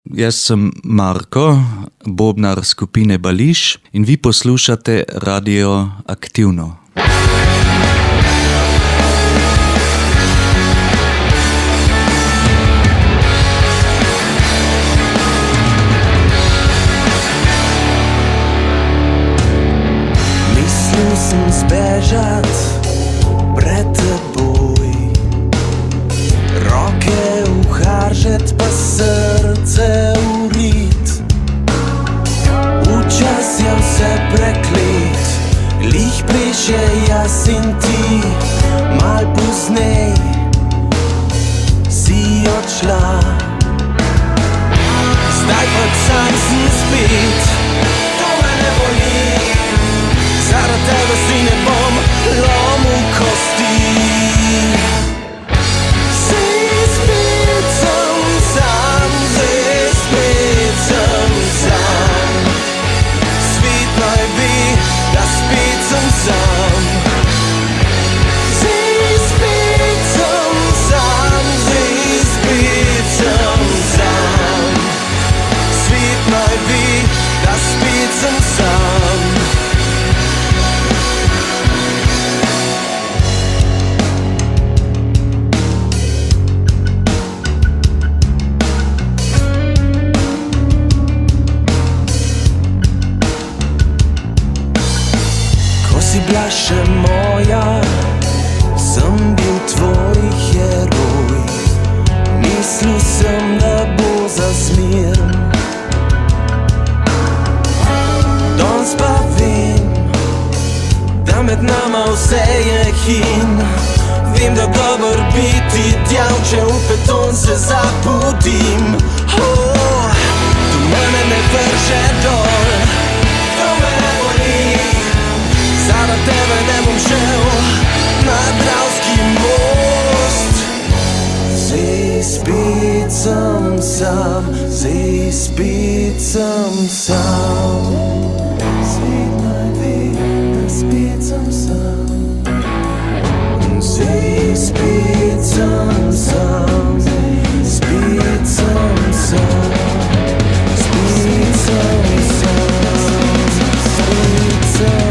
Jaz sem Marko, bobnar skupine Bališ in vi poslušate Radio Aktivno. Mislil sem zbežat pred teboj, roke uharžet pa srce urit. Včas je vse preklet, lih priše jaz in ti, mal poznej si odšla. Zdaj pa sam sem spet, to me ne boli, zaradi tebe si ne bom lomil kosti. Si bila še moja, sem bil tvoj heroj. Mislil sem, da bo za zmer. Danes pa vem, da med nama vse je hin. Vem, da dober biti djavče, v beton se zabudim. To mene ne vrže dol, to me ne boli, zaradi tebe ne bom šel na Dravski most. Zdaj spet sem sam, zdaj spet sem sam. Svet naj ve, da spet sem sam. Zdaj spet sem sam, spet sem sam. Spet sem sam, spet sem.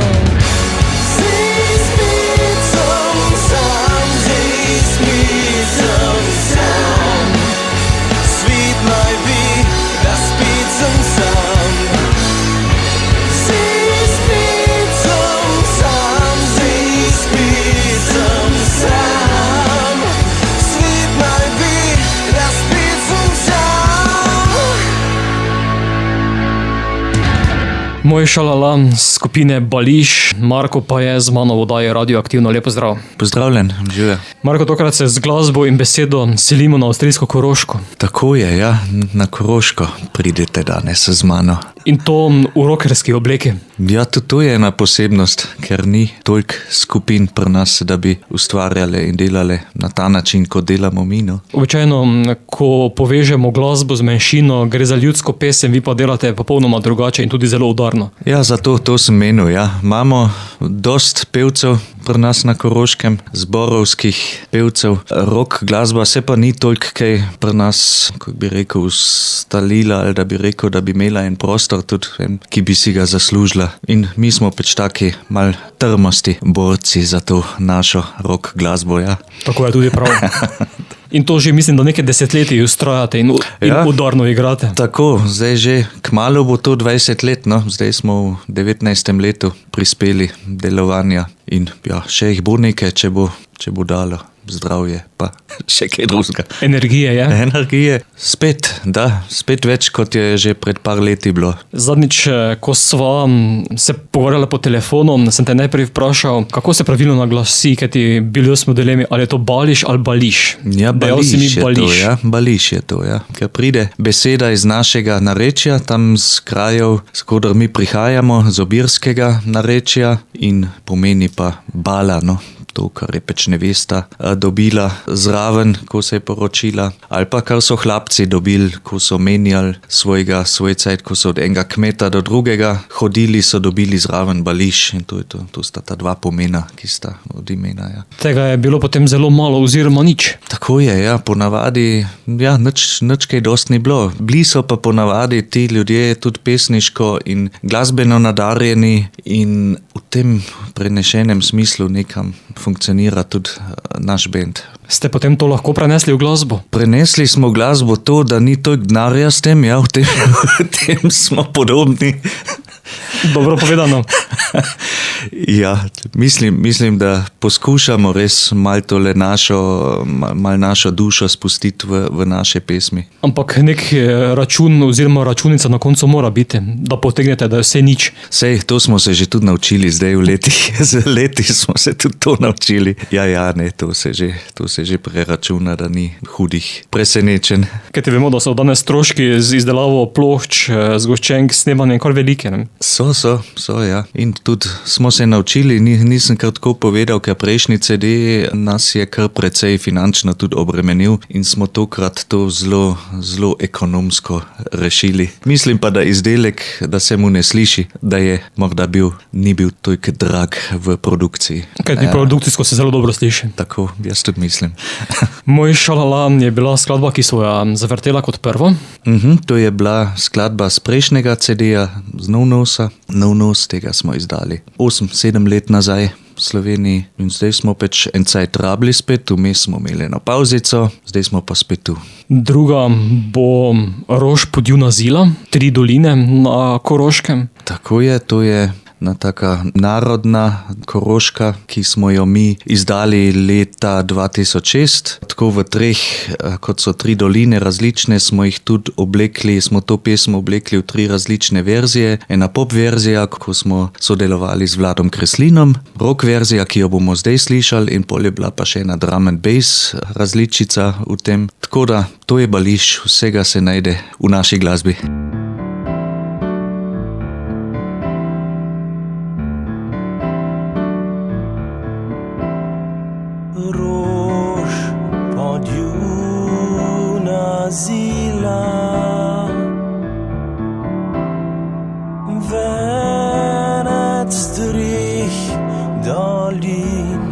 Moj šalalam skupine Bališ, Marko pa je z mano v oddaji Radio Aktivno. Lepo zdrav. Pozdravljen, žive. Marko, tokrat se z glasbo in besedo selimo na avstrijsko Koroško. Tako je, ja, na Koroško pridete danes z mano. In to v rockerski obleki. Ja, tudi to je ena posebnost, ker ni toliko skupin pri nas, da bi ustvarjale in delale na ta način, kot delamo mi. No. Običajno, ko povežemo glasbo z manjšino, gre za ljudsko pesem, vi pa delate popolnoma drugače in tudi zelo udarno. Ja, zato to sem menil, ja. Imamo dost pevcev pri nas na Koroškem, zborovskih pevcev. Rock glasba se pa ni toliko kaj pri nas, kako bi rekel, ustalila, ali da bi rekel, da bi imela en prostor tudi, ki bi si ga zaslužila. In mi smo pač taki mal trmasti borci za to našo rock glasbo, ja. Tako je tudi prav. In to že mislim, da nekaj desetletij ustrajate in udarno igrate. Tako, zdaj že kmalu bo to 20 let, no. Zdaj smo v 19. letu prispeli delovanja in ja, še jih bo nekaj, če bo dalo zdravje, pa še kaj drugega. Energije, je? Energije. Spet več, kot je že pred par leti bilo. Zadnjič, ko sva se pogovarjala po telefonu, sem te najprej vprašal, kako se pravilno naglasi, kajti bili smo v dilemi, ali je to Bališ ali Bališ. Ja, Bališ je to, ja. Ker pride beseda iz našega narečja, tam z krajev, s kodr mi prihajamo, z obirskega narečja in pomeni pa bala, no. to, kar je pač nevesta dobila zraven, ko se je poročila, ali pa kar so hlapci dobili, ko so menjali svoj cajt, ko so od enega kmeta do drugega hodili, so dobili zraven bališ in to je to. To sta ta dva pomena, ki sta od imena. Ja. Tega je bilo potem zelo malo oziroma nič. Tako je, ja, ponavadi, ja, nič kaj dost ni bilo. Bili so pa ponavadi ti ljudje tudi pesniško in glasbeno nadarjeni in v tem prenešenem smislu nekam funkcionira tudi naš bend. Ste potem to lahko prenesli v glasbo? Prenesli smo v glasbo to, da ni toliko denarja s tem, ja, v tem smo podobni. Dobro povedano. Ja, mislim, da poskušamo res malo našo dušo spustiti v naše pesmi. Ampak nek račun oziroma računica na koncu mora biti, da potegnete, da je vse nič. Sej, to smo se že tudi naučili zdaj v letih. Z leti smo se tudi to naučili. Ja, ne, to se že preračuna, da ni hudih presenečen. Kaj ti vemo, da so danes stroški z izdelavo plošč, zgoščenk, snemanjem kar velike, ne? So, ja. In tudi smo se naučili, nisem kar tako povedal, ker prejšnji CD nas je kar precej finančno tudi obremenil in smo tokrat to zelo ekonomsko rešili. Mislim pa, da izdelek, da se mu ne sliši, da je morda ni bil toliko drag v produkciji. Kaj ti produkcijsko se zelo dobro sliši. Tako, jaz tudi mislim. Moj šalala je bila skladba, ki so jo zavrtela kot prvo. To je bila skladba z prejšnjega CD-ja, z No Nos, tega smo izdali 8-7 let nazaj v Sloveniji in zdaj smo pač en cajt rabili spet, vmes smo imeli eno pavzico, zdaj smo pa spet tu. Druga bo Rož podivna zila, 3 doline na Koroškem. Tako je, to je ena taka narodna koroška, ki smo jo mi izdali leta 2006. Tako v 3, kot so 3 doline različne, smo to pesmo oblekli v 3 različne verzije. Ena pop verzija, ko smo sodelovali z Vladom Kreslinom, rock verzija, ki jo bomo zdaj slišali, in pol je bila pa še ena drum and bass različica v tem. Tako da, to je bališ, vsega se najde v naši glasbi. Rož podivna zila, venec 3 dolin,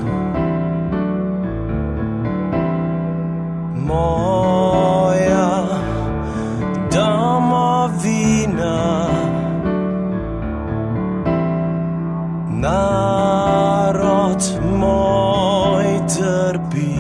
moja domovina, narod moj trpi.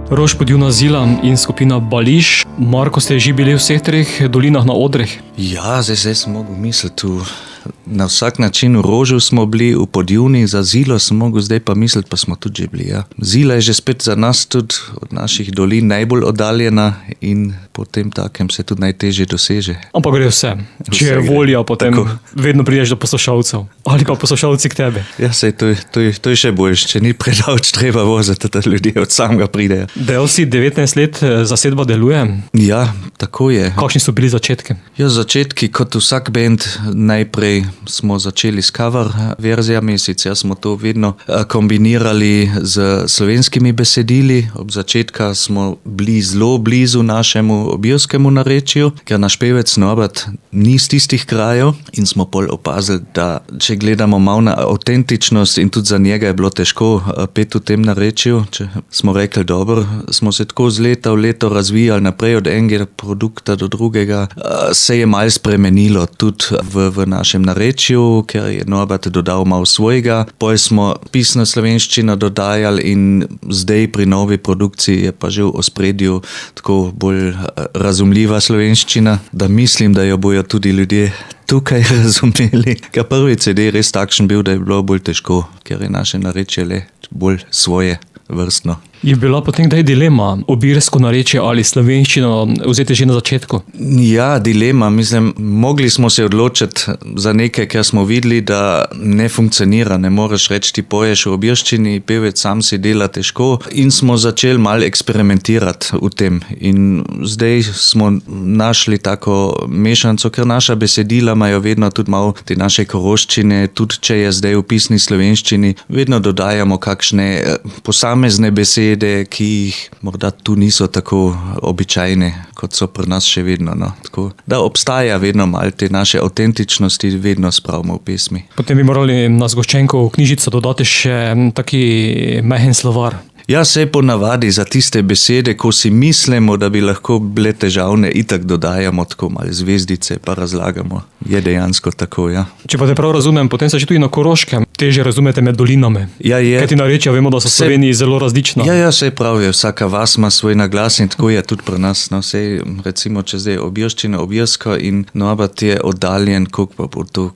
Rož Podivna Zila in skupina Bališ. Marko, ste že bili v vseh treh dolinah na odrih? Ja, zdaj sem mogel misliti tu. Na vsak način v Rožu smo bili, v Podivni, za Zilo sem mogel, zdaj pa misliti, pa smo tudi že bili. Ja. Zila je že spet za nas tudi od naših dolin najbolj oddaljena in potem takem se tudi najtežje doseže. Ampak gre vse. Če je volja, potem tako. Vedno prideš do poslušalcev. Ali pa poslušalci k tebi. Ja, sej, to je še boljše. Če ni predalč treba voziti, da ljudje od samega pridejo. Del si 19 let, zasedba deluje. Ja, tako je. Kakšni so bili začetki? Ja, začetki kot vsak band, najprej smo začeli s cover verzijami, sicer smo to vedno kombinirali z slovenskimi besedili. Ob začetka smo bili zelo blizu našemu obirskemu narečju, ker naš pevec Norbert ni z tistih krajev in smo pol opazili, da če gledamo malo na avtentičnost in tudi za njega je bilo težko peti v tem narečju, če smo rekli dobro, smo se tako z leta v leto razvijali naprej od enega produkta do drugega, se je malo spremenilo tudi v našem narečju, ker je Norbert dodal malo svojega, pol smo pisno slovenščino dodajali in zdaj pri novi produkciji je pa že v ospredju tako bolj razumljiva slovenščina, da mislim, da jo bojo tudi ljudje tukaj razumeli. Ker prvi CD res takšen bil, da je bilo bolj težko, ker je naše narečje le bolj svoje vrstno. Je bila potem kdaj dilema, obirsko narečje ali slovenščino vzeti že na začetku? Ja, dilema. Mislim, mogli smo se odločiti za nekaj, ker smo videli, da ne funkcionira. Ne moreš reči, ti poješ v obirščini, pevec sam si dela težko in smo začeli malo eksperimentirati v tem. In zdaj smo našli tako mešanco, ker naša besedila imajo vedno tudi malo te naše koroščine, tudi če je zdaj v pisni slovenščini, vedno dodajamo kakšne posamezne besede, ki jih morda tu niso tako običajne, kot so pri nas še vedno. No. Tako, da obstaja vedno malo te naše avtentičnosti, vedno spravimo v pesmi. Potem bi morali na zgoščenko v knjižico dodati še taki mehen slovar. Ja, se ponavadi za tiste besede, ko si mislimo, da bi lahko bile težavne, itak dodajamo tako malo zvezdice, pa razlagamo. Je dejansko tako, ja. Če pa te prav razumem, potem se že tudi na Koroškem teže razumete med dolinami. Ja, je. Kaj ti narečja, vemo, da so v Sloveniji zelo različna. Ja, se pravi, vsaka vas ima svoj naglas in tako je tudi pri nas. No, sej, recimo, če zdaj obirščina, obirsko in Norbert je oddaljen, koliko pa bo to,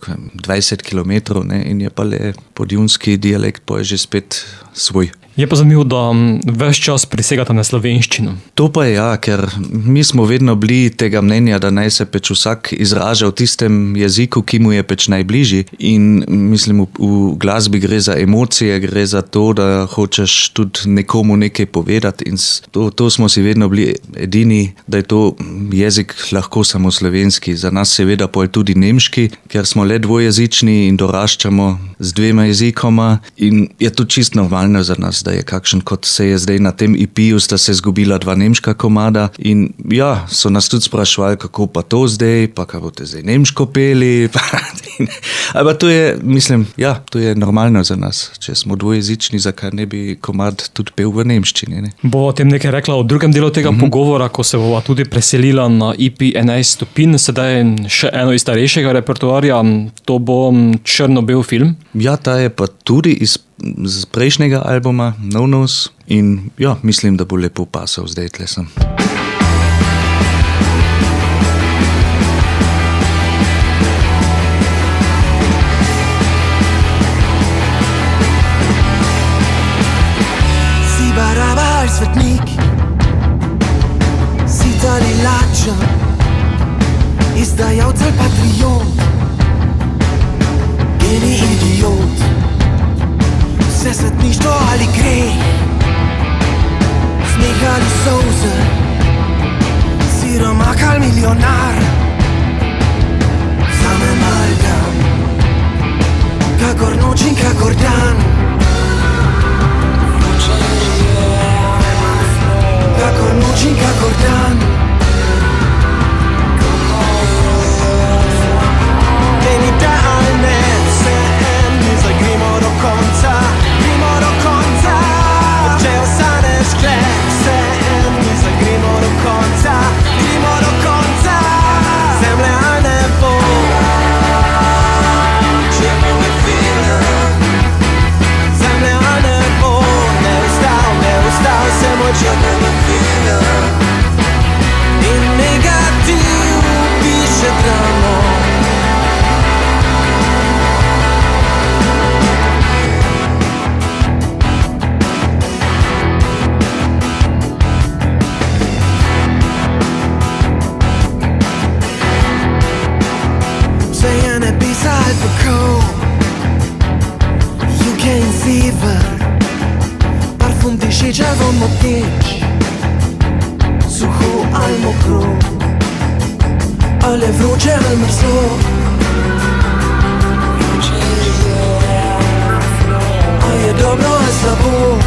20 km, ne, in je pa le podivnski dialekt, pa je že spet svoj. Je pa zanimivo, da ves čas prisegate na slovenščino. To pa je ja, ker mi smo vedno bili tega mnenja, da naj se pač vsak izraža v tistem jeziku, ki mu je pač najbližji. In mislim, v glasbi gre za emocije, gre za to, da hočeš tudi nekomu nekaj povedati in to smo si vedno bili edini, da je to jezik lahko samo slovenski. Za nas seveda pa je tudi nemški, ker smo le dvojezični in doraščamo z dvema jezikoma in je to čisto normalno za nas, da je kakšen, kot se je zdaj na tem EP-ju, sta se zgubila dva nemška komada in ja, so nas tudi sprašvali, kako pa to zdaj, pa kako boste zdaj nemško peli, ampak to je, mislim, ja, to je normalno za nas, če smo dvojezični, zakaj ne bi komad tudi pel v nemščini, ne? Bova tem nekaj rekla o drugem delu tega pogovora, ko se bova tudi preselila na EP 11 stopinj, sedaj še eno iz starejšega repertoarja, to bo črno-bel film. Ja, ta je pa tudi iz prejšnjega albuma No Nose in ja, mislim, da bo lepo pasal zdaj tle sem. Si baraba ali svetnik, si tali lačen, izdajalc ali patriot, geni idiot. Vse svetništvo ali greh, smeh ali solze, siromak ali milijonar. Zame malgam, kakor noč in kakor dan. Kakor noč in kakor dan. Meni da ali ne, vseeno, zdaj gremo do konca. Če ostaneš kle, vseeno, zdaj gremo do konca. Gremo do konca. Zemlja ali nebo, če me ne vidim. Zemlja ali nebo, ne ustal se moj črn. fever, parfum dišeča von moteč, suho ali mokro, ali vroče ali mrzlo. A je dobro ali slabo?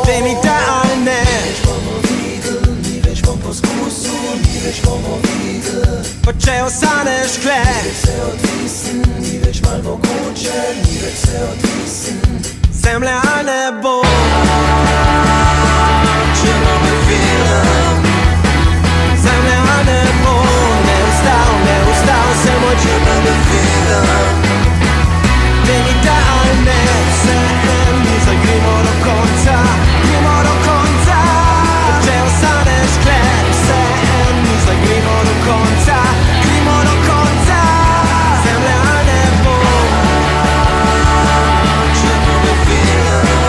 Dej mi da ali ne? Ni več bom poskusil, ni več bomo videli. Pa če ostaneš kle, se odvisen, ni več mal mogoče, ni več se odvisen. Zemlja ali nebo, če bomo videli. Zemlja ali nebo, ne ustal se moj, če bomo videli. Dej mi da ali ne, vse mi zdaj gremo do konca, gremo do konca. Če ostaneš kle, vse mi zdaj gremo do konca, gremo do konca. Zemlja ali nebo, če bomo videli.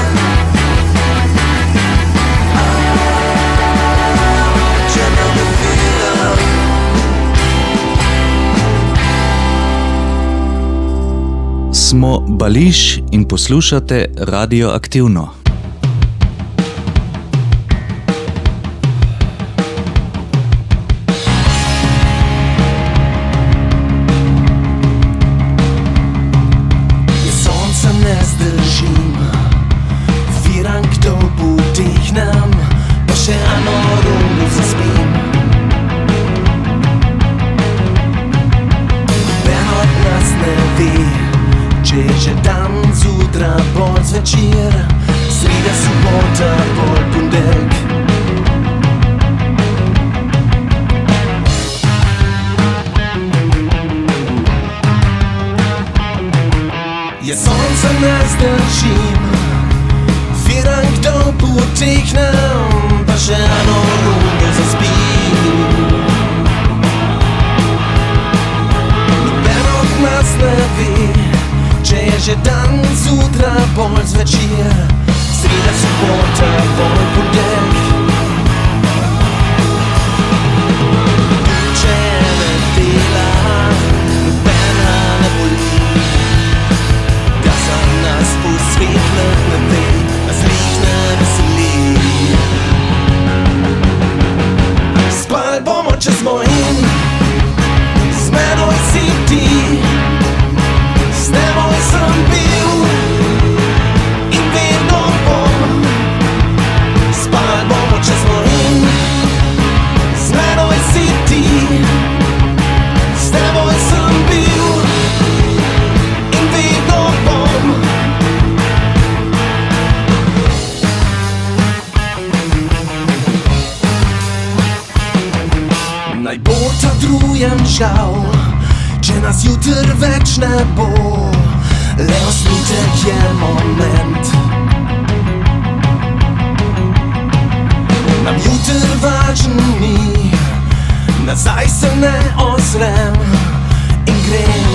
Če bomo videli. Smo Bališ in poslušate Radio Aktivno. Sonca ne zdržim, viram, kdo podihnem, pa še eno rundo zaspim. Ben od nas ne ve, če je že dan, zjutra bolj zvečer, sreda, sobota, bolj ponedeljek. Jaz sonca ne zdržim, viram, kdo potihnem, pa še eno rundo zaspim. Noben od nas ne ve, če je že dan, zjutra bolj zvečer, sreda, sobota, bolj ponedeljek. Če ne dela, nobena ne boli, da za nas posvetlet ne ve, a zlih ne veseli. Spal bomo čez mojim, z menoj si ti. S teboj sem bil in vedno bom. Spal bomo čez mojim, z menoj si ti. S teboj sem bil in vedno bom. Naj bo ta drujem žal, če nas jutr več ne bo, le osnutek je moment. Nam jutr važen ni, nazaj se ne ozrem in grem,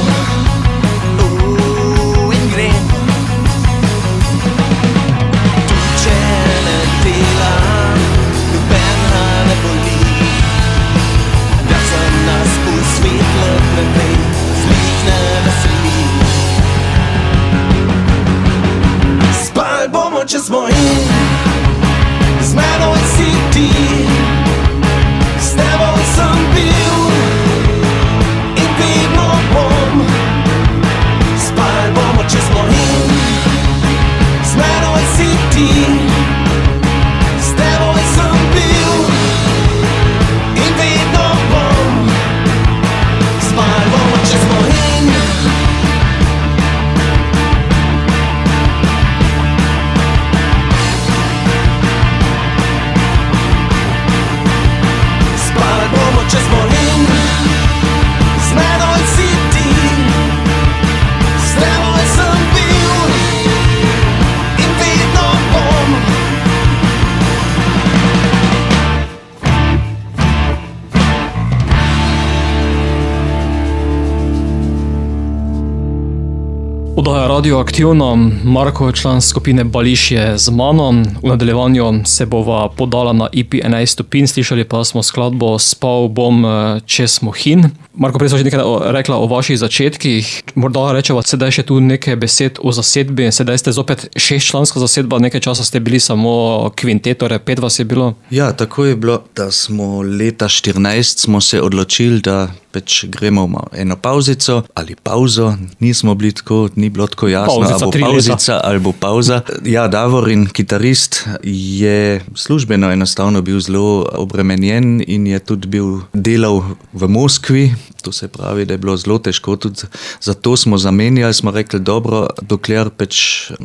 in grem. Tudi če ne dela, nobena ne boli, da za nas posvetlet ne ve, zlih ne veseli. Spal bomo čez mojim, z menoj si ti. S teboj sem bil in Oddaja Radioaktivno, Marko, član skupine Bališ, je z mano. V nadaljevanju se bova podala na EP 11 stopinj, slišali pa smo skladbo Spal bom, če smo hin. Marko, prej smo že nekaj rekla o vaših začetkih. Morda rečeva sedaj še tu nekaj besed o zasedbi. Sedaj ste zopet 6-članska zasedba, nekaj časa ste bili samo kvintet, torej 5 vas je bilo. Ja, tako je bilo, da smo leta 14 smo se odločili, da pač gremo eno pauzico ali pauzo. Nismo bili tako, ni bilo tako jasno, Pauzica, ali bo 3 leta. pauzica ali bo pauza. Ja, Davorin, kitarist, je službeno enostavno bil zelo obremenjen in je tudi delal v Moskvi. To se pravi, da je bilo zelo težko, tudi zato smo zamenjali, smo rekli, dobro, dokler pač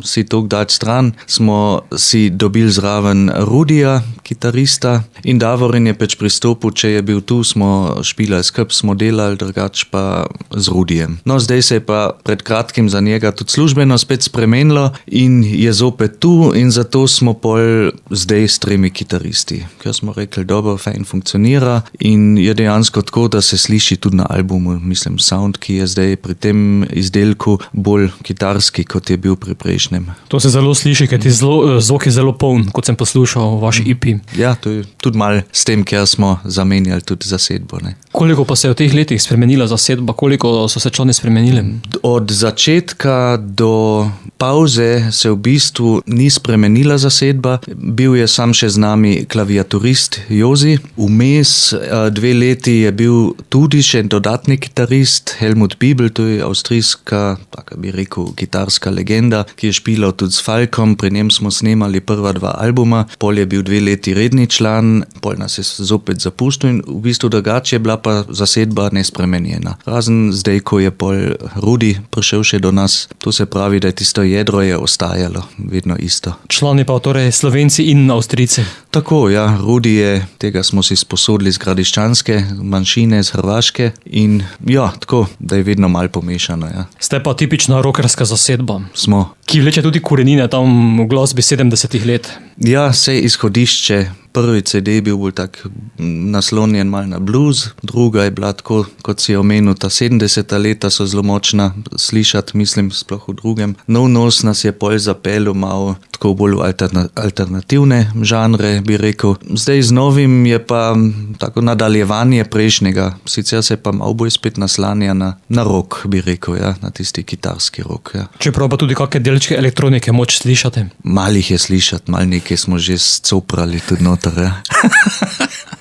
si to dati stran, smo si dobili zraven Rudija, kitarista, in Davorin je pač pristopil, če je bil tu, smo špilali skup, smo delali, drugače pa z Rudijem. No, zdaj se je pa pred kratkim za njega tudi službeno spet spremenilo in je zopet tu, in zato smo pol zdaj s 3 kitaristi, ker smo rekli, dobro, fajn funkcionira in je dejansko tako, da se sliši tudi na albumu, mislim, sound, ki je zdaj pri tem izdelku bolj kitarski, kot je bil pri prejšnjem. To se zelo sliši, ker ti zvok je zelo poln, kot sem poslušal vaš EP. Ja, to je tudi malo s tem, ker smo zamenjali tudi zasedbo, ne. Koliko pa se je v teh letih spremenila zasedba, koliko so se člani spremenili? Od začetka do pauze se v bistvu ni spremenila zasedba. Bil je sam še z nami klaviaturist Jozi. Vmes 2 leti je bil tudi še dodatni kitarist Helmut Bibel, to je avstrijska, tako bi rekel, kitarska legenda, ki je špilal tudi s Falkom. Pri njem smo snemali prva 2 albuma. Pol je bil 2 leti redni član, pol nas je zopet zapustil in v bistvu drugače je bila pa zasedba nespremenjena. Razen zdaj, ko je pol Rudi prišel še do nas, to se pravi, da je tisto jedro je ostajalo vedno isto. Člani pa torej Slovenci in Avstrijci. Tako, ja, Rudi je, tega smo si sposodili z Gradiščanske manjšine, z Hrvaške in ja, tako, da je vedno malo pomešano, ja. Ste pa tipična rockerska zasedba, Smo. ki vleče tudi korenine tam v glasbi 70 let. Ja, sej izhodišče. Prvi CD je bil bolj tak naslonjen mal na blues, druga je bila tako, kot si omenil, ta 70. leta so zelo močna slišati, mislim, sploh v drugem. No Nos nas je pol zapeljal malo tako bolj v alternativne žanre, bi rekel. Zdaj z novim je pa tako nadaljevanje prejšnjega, sicer se pa malo bolj spet naslanja na rock, bi rekel, ja, na tisti kitarski rock, ja. Čeprav pa tudi kakšne delčke elektronike moč slišati. Malih je slišati, mal nekaj smo že scoprali tudi noter, ja.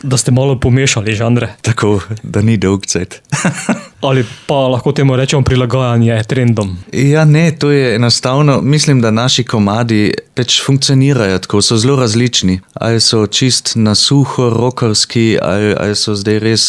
Da ste malo pomešali žanre. Tako, da ni dolg cajt. Ali pa lahko temu rečemo prilagajanje trendom. Ja, ne, to je enostavno. Mislim, da naši komadi pač funkcionirajo tako, so zelo različni. Ali so čist na suho, rockerski, ali so zdaj res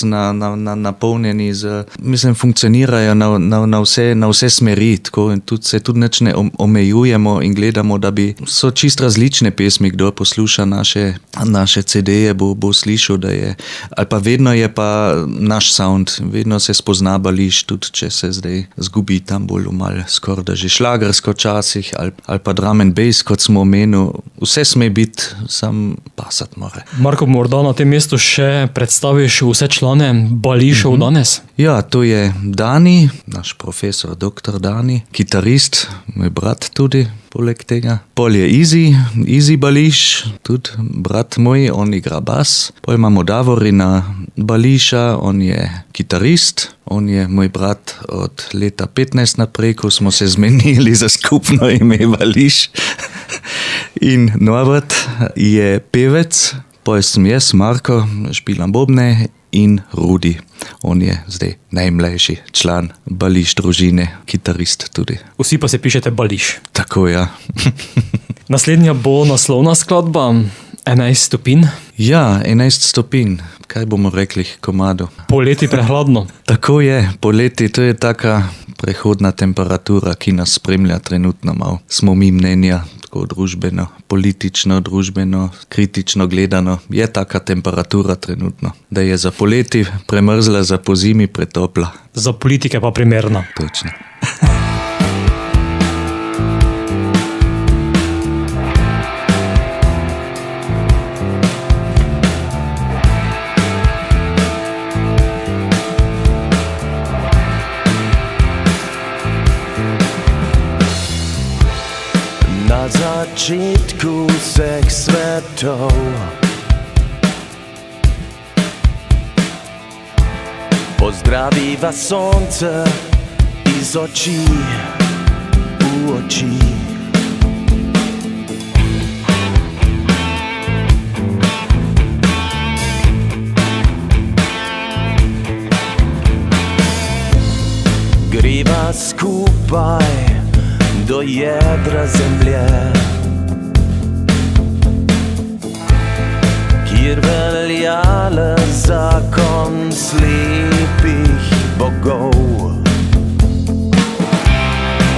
napolnjeni z... Mislim, funkcionirajo na vse smeri, tako, in tudi se tudi nič ne omejujemo in gledamo, da bi... So čist različne pesmi, kdo posluša naše CD-je, bo slišal, da je... Ali pa vedno je pa naš sound, vedno se spozna Bališ, tudi če se zdaj zgubi tam bolj malo skoraj da že šlagersko časih ali pa drum and bass, kot smo omenili. Vse sme biti, sam pasat more. Marko, morda na tem mestu še predstaviš vse člane Bališev danes? Ja, to je Dani, naš profesor dr. Dani, kitarist, moj brat tudi, poleg tega. Pol je Easy Bališ, tudi brat moj, on igra bas. Pol imamo Davorina Bališa, on je kitarist, on je moj brat od leta 15 naprej, ko smo se zmenili za skupno ime Bališ. In Norbert je pevec, pol sem jaz, Marko, špilam bobne, in Rudi. On je zdaj najmlajši član Bališ družine, kitarist tudi. Vsi pa se pišete Bališ. Tako, ja. Naslednja bo naslovna skladba 11 stopinj. Ja, 11 stopinj. Kaj bomo rekli komadu? Poleti prehladno. Tako je, poleti, to je taka prehodna temperatura, ki nas spremlja trenutno malo. Smo mi mnenja, tako družbeno, politično, družbeno, kritično gledano, je taka temperatura trenutno, da je za poleti premrzla, za pozimi pretopla. Za politike pa primerna. Točno. začetku vseh svetov. Pozdraviva sonce iz oči v oči. Greva skupaj do jedra zemlje, kjer velja le zakon slepih bogov.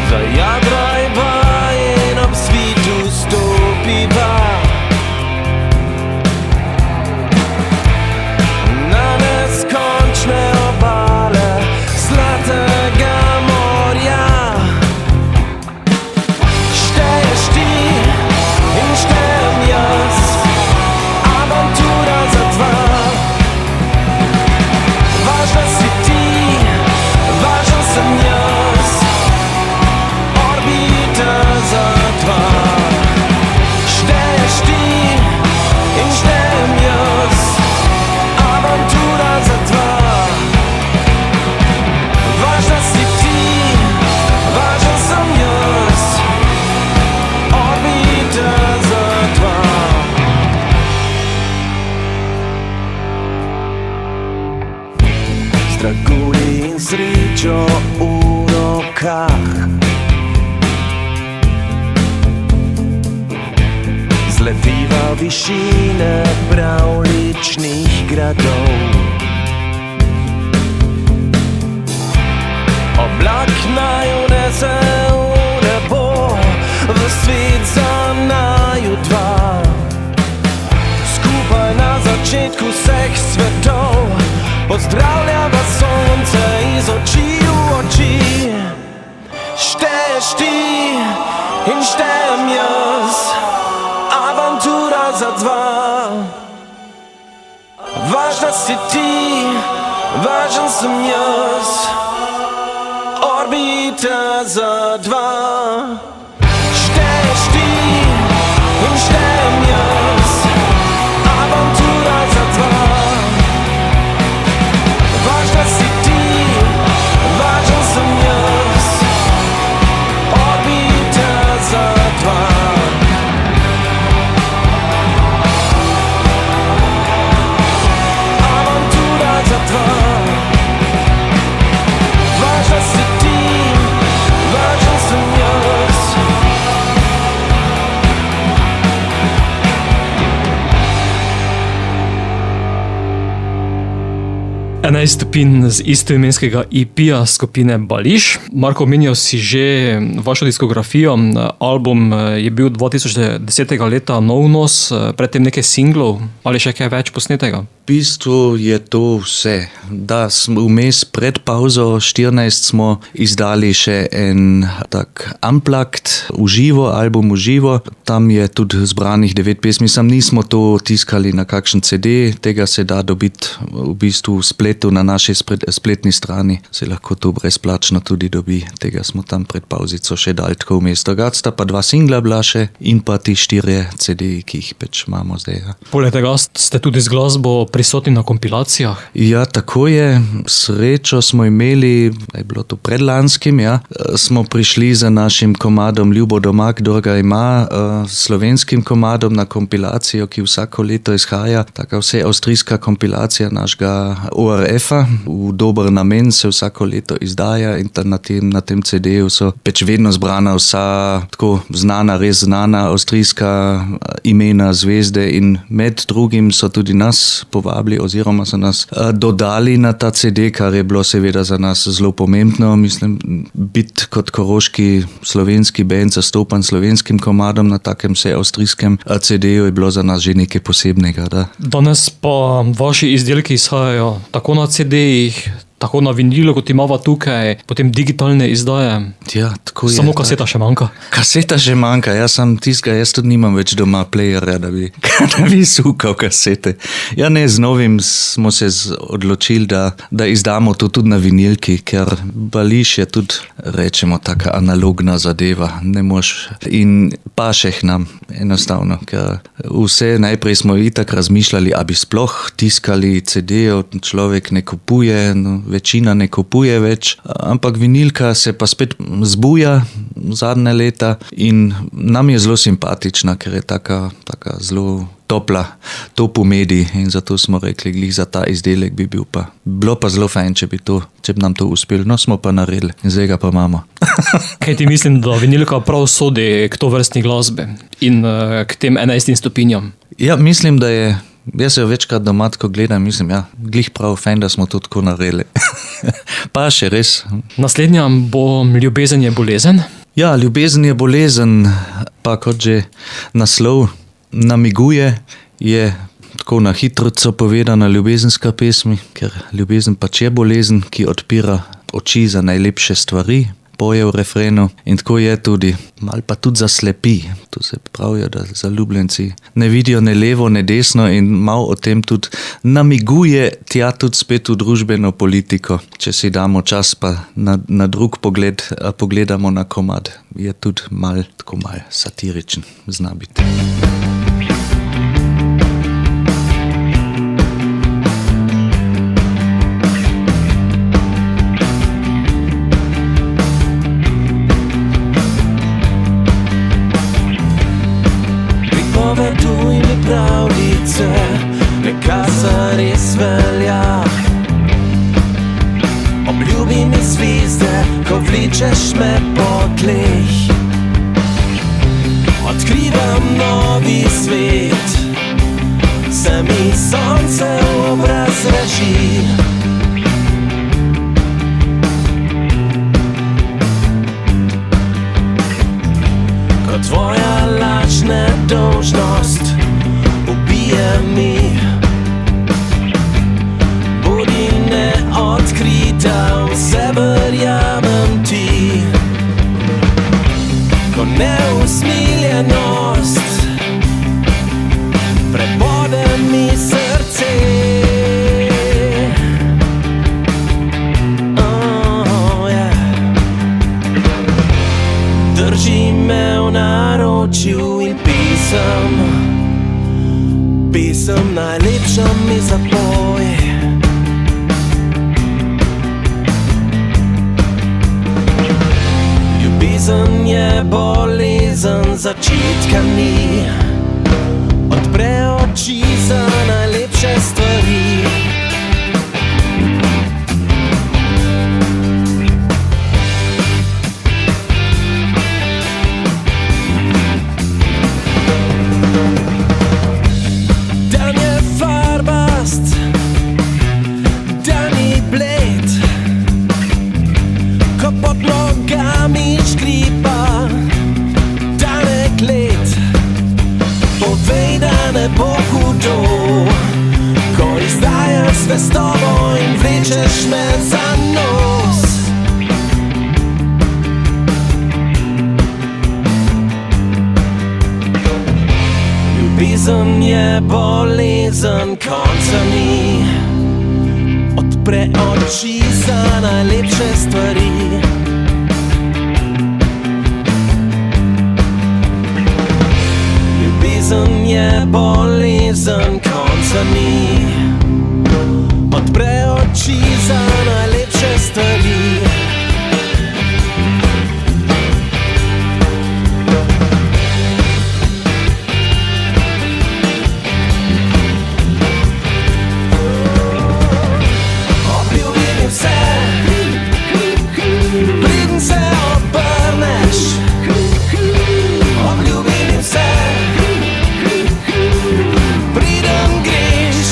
Zajadrajva in ob svitu stopiva na neskončne obale zlatega morja. Šteješ ti in štejem jaz, avantura za dva. Važna si ti, važen sem jaz, orbita za dva. Šteješ ti in štejem jaz, avantura za dva. Važna si ti, važen sem jaz, orbita za dva. Z dragulji in srečo v rokah, zletiva višine pravličnih gradov. Oblak naj unese v nebo, v svet za naju dva. Skupaj na začetku vseh svetov, pozdravljava sonce iz oči v oči. Šteješ ti in štejem jaz, avantura za dva. Važna si ti, važen sem jaz, orbita za dva. Šteješ ti in štejem jaz, avantura za dva. Važna si ti, važen sem jaz, orbita za dva. Avantura za dva. Važna si ti, važen sem jaz. 11 stopinj z istoimenskega EP-ja skupine Bališ. Marko, omenjal si že vašo diskografijo. Album je bil 2010. leta nov vnos, predtem nekaj singlov ali še kaj več posnetega? V bistvu je to vse. Da, smo vmes pred pauzo 14 smo izdali še en tak unplugged uživo, album uživo. Tam je tudi zbranih 9 pesmi. Sam nismo to tiskali na kakšen CD, tega se da dobiti v bistvu v spletu na naši spletni strani. Se lahko to brezplačno tudi dobi. Tega smo tam pred pauzico še dali tako vmes. Drugače sta pa 2 singla bila še in pa ti 4 CD, ki jih pač imamo zdaj. Ja. Poleg tega ste tudi z glasbo prisotni na kompilacijah? Ja, tako je. Srečo smo imeli, je bilo to predlanskim, ja. Smo prišli za našim komadom Ljubo doma, kdor ga ima, slovenskim komadom na kompilacijo, ki vsako leto izhaja. Taka vse avstrijska kompilacija našega ORF-a. V dober namen se vsako leto izdaja in na tem CD-ju so pač vedno zbrana vsa tako znana, res znana avstrijska imena, zvezde in med drugim so tudi nas povabili oziroma so nas dodali na ta CD, kar je bilo seveda za nas zelo pomembno. Mislim, biti kot koroški slovenski band zastopan slovenskim komadom na takem vse avstrijskem CD-ju je bilo za nas že nekaj posebnega. Da. Danes pa vaši izdelki izhajajo tako na CD-jih, tako na vinilu, kot imava tukaj, potem digitalne izdaje. Ja, tako je. Samo kaseta še manjka. Kaseta že manjka, jaz tudi nimam več doma playerja, da bi sukal kasete. Ja, ne, z novim smo se odločili, da izdamo to tudi na vinilki, ker Bališ je tudi, rečemo, taka analogna zadeva. Ne moš in pašeh nam enostavno, ker vse najprej smo itak razmišljali, a bi sploh tiskali CD-jev, človek ne kupuje, no, večina ne kupuje več, ampak vinilka se pa spet zbuja zadnje leta in nam je zelo simpatična, ker je taka zelo top v mediji in zato smo rekli, glih za ta izdelek bi bilo pa zelo fajn, če bi nam to uspelo, no smo pa naredili in zdaj ga pa imamo. Kaj ti mislim, da vinilka prav sodi k to vrstni glasbi in k tem 11 stopinjam? Ja, mislim, da je, jaz se jo večkrat doma tako gledam, mislim, ja, glih prav fajn, da smo to tako naredili. Pa še res. Naslednja bo Ljubezen je bolezen. Ja, Ljubezen je bolezen, pa kot že naslov namiguje, je tako na hitroco povedana ljubezenska pesmi, ker ljubezen pač je bolezen, ki odpira oči za najlepše stvari, poje v refrenu in tako je tudi, malo pa tudi zaslepi. To se pravijo, da zaljubljenci ne vidijo ne levo, ne desno in malo o tem tudi namiguje tja tudi spet v družbeno politiko. Če si damo čas pa na drug pogled, pogledamo na komad, je tudi malo satiričen, zna biti. Poveduj mi pravljice, neka zares velja. Obljubi mi zvizde, ko vličeš me po tleh. Odkrivam novi svet, se mi sonce v obraz reži. Ko tvoja laž nedolžnost ubije mi, bodi neodkrita, vse verjamem ti. Ko neusmiljenost prebode mi srce, drži me v naročju in pisem najlepša mi zapoj. Ljubezen je bolezen, začetka ni, odpre oči za najlepše stvari. Zvestobo in vlečeš me za nos. Ljubezen je bolezen, konca ni, odpre oči za najlepše stvari. Ljubezen je bolezen, konca ni, odpre oči za najlepše stvari. Obljubi mi vse, preden se obrneš. Obljubi mi vse, preden greš.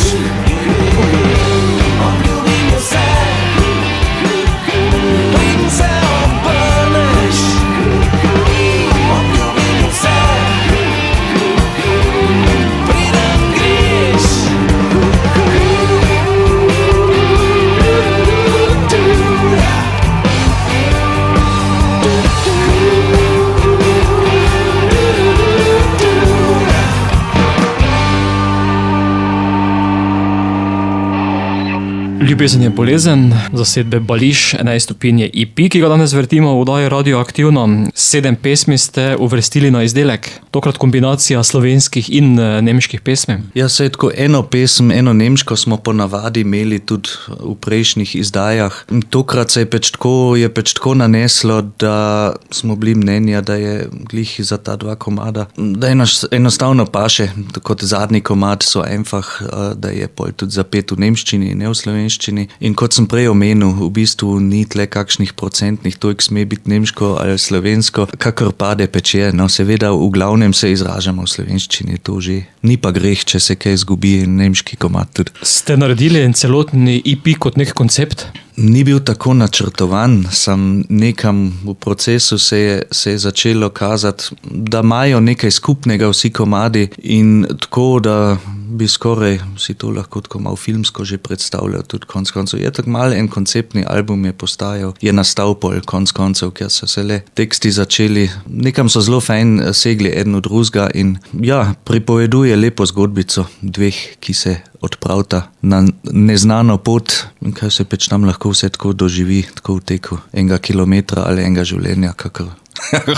Ljubezen je bolezen, zasedbe Bališ, 11 stopinj je EP, ki ga danes vrtimo v oddaji Radioaktivno. 7 pesmi ste uvrstili na izdelek, tokrat kombinacija slovenskih in nemških pesmi. Ja, saj tako eno pesem, eno nemško smo ponavadi imeli tudi v prejšnjih izdajah. Tokrat se je pač tako naneslo, da smo bili mnenja, da je glih za ta dva komada, da enostavno paše, kot zadnji komad so einfach, da je pol tudi zapet v nemščini, ne v slovenščini. In kot sem prej omenil, v bistvu ni tle kakšnih procentnih, toliko sme biti nemško ali slovensko, kakor pade peče. No, seveda v glavnem se izražamo v slovenščini, to že ni pa greh, če se kaj izgubi nemški komad tudi. Ste naredili celotni EP kot nek koncept? Ni bil tako načrtovan, sam nekam v procesu se je začelo kazati, da imajo nekaj skupnega vsi komadi in tako, da bi skoraj si to lahko tako malo filmsko že predstavljal tudi konc koncev. Je tako malo en konceptni album je nastal pol konc koncev, ker so se le teksti začeli. Nekam so zelo fajn segli eden od drugega in ja, pripoveduje lepo zgodbico dveh, ki se odpravita na neznano pot in kaj se pač nam lahko vse tako doživi, tako v teku enega kilometra ali enega življenja, kakor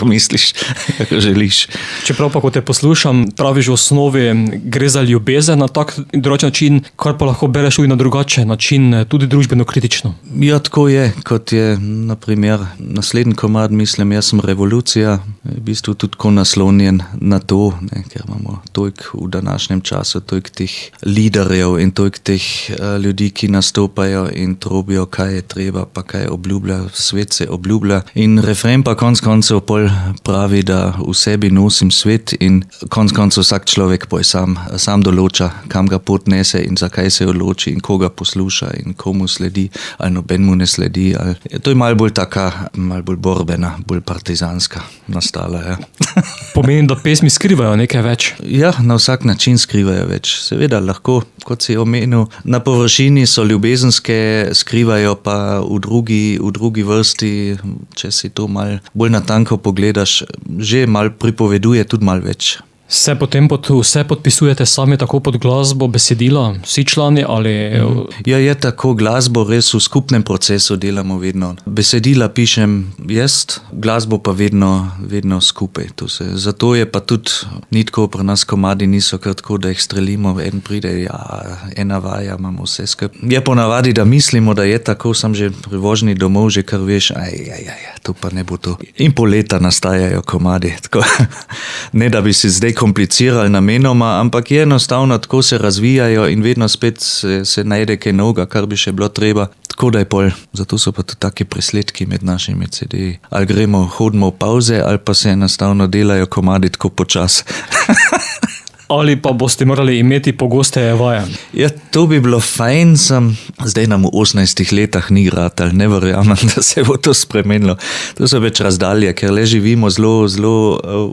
misliš, kakor želiš. Čeprav pa, ko te poslušam, praviš v osnovi gre za ljubezen na tak drugačen način, kar pa lahko bereš tudi na drugačen način, tudi družbeno kritično. Ja, tako je, kot je na primer naslednji komad, mislim, jaz sem revolucija, v bistvu tudi tako naslonjen na to, ne, ker imamo toliko v današnjem času, toliko teh liderjev in toliko teh ljudi, ki nastopajo in trobijo, kaj je treba, pa kaj obljublja, svet se obljublja in refren pa konc koncev pol pravi, da v sebi nosim svet in konc koncev vsak človek poj sam določa, kam ga pot nese in zakaj se odloči in koga posluša in komu sledi ali noben mu ne sledi. To je malo bolj taka, malo bolj borbena, bolj partizanska nastala. Ja. Pomeni, da pesmi skrivajo nekaj več? Ja, na vsak način skrivajo več. Seveda lahko, kot si omenil, na površini so ljubezenske, skrivajo pa v drugi vrsti, če si to malo bolj natanko pogledaš, že malo pripoveduje tudi malo več. Se potem vse podpisujete sami tako pod glasbo, besedila, vsi člani ali... Ja, je tako, glasbo res v skupnem procesu delamo vedno. Besedila pišem jaz, glasbo pa vedno skupaj. Zato je pa tudi ni tako, pri nas komadi niso kar tako, da jih strelimo, en pride, ja, ena vaja, imamo vse skupaj. Je ponavadi, da mislimo, da je tako, sam že pri vožnji domov že kar veš, to pa ne bo to. In po leta nastajajo komadi, tako. Ne da bi si zdaj komplicirali namenoma, ampak je enostavno, tako se razvijajo in vedno spet se najde kaj novega, kar bi še bilo treba. Tako da je pol. Zato so pa tudi taki presledki med našimi CD-ji. Ali hodimo v pauze, ali pa se enostavno delajo komadi tako počas. Ali pa boste morali imeti pogosteje vaje? Ja, to bi bilo fajn, zdaj nam v 18 letah ni ratal, ne verjamem, da se bo to spremenilo. To so več razdalje, ker le živimo zelo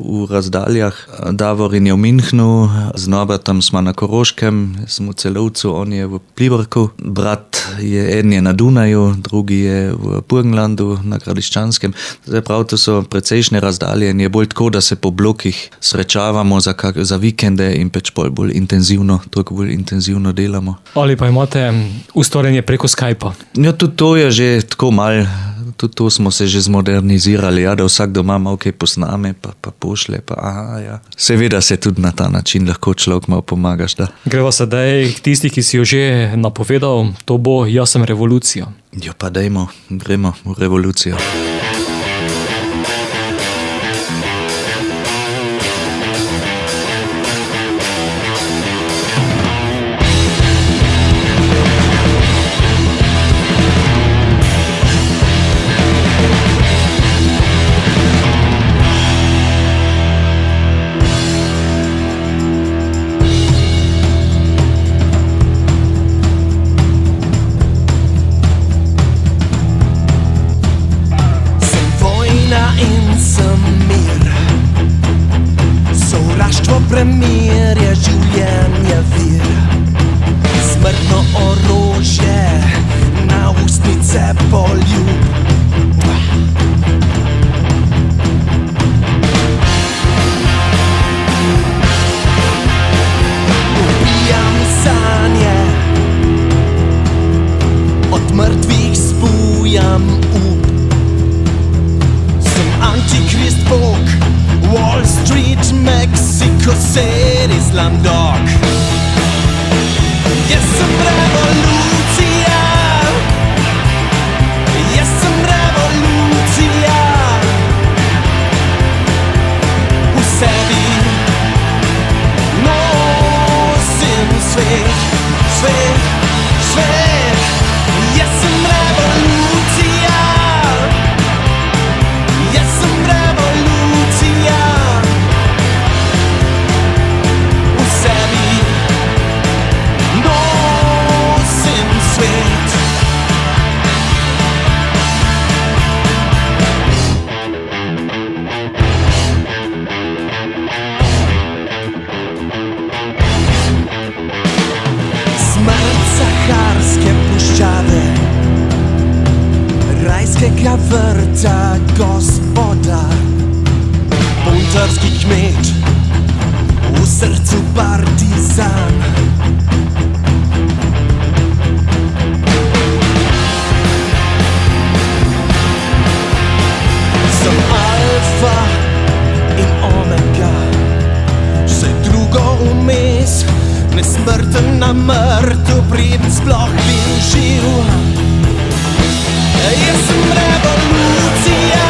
v razdaljah. Davorin je v Münchnu, z Norbertom smo na Koroškem, smo v Celovcu, on je v Pliberku, brat en je na Dunaju, drugi je v Burgenlandu, na Gradiščanskem. Zdaj prav, to so precejšnje razdalje in je bolj tako, da se po blokih srečavamo za vikende in pač bolj intenzivno, toliko bolj intenzivno delamo. Ali pa imate ustvarjanje preko Skypa? Ja, tudi to je že tako malo, tudi to smo se že zmodernizirali, ja, da vsak doma malo kaj posname, pa pošlje, ja. Seveda se tudi na ta način lahko človek malo pomagaš, da. Greva sedaj k tistih, ki si jo že napovedal, to bo Jaz sem revolucija. Jo pa gremo v revolucijo. Premirje življenje vir, smrtno orožje na ustnice poljub. Ubijam sanje, Antichrist Bog, Wall Street, Mexico City, Slumdog. Jestem rewolucja, jestem rewolucja. U sebi nosim svet, svet, svet. Jestem rewolucja, jestem rewolucja. U sebi nosim svet. Smrt saharskie puszczady, rajskiego wrta gospodar, buntarski kmieć, u sercu partyzan. Som alfa in omega, še drugo vmes, nesmrten na mrtvu, preden sploh bi živ. Jaz sem revolucija,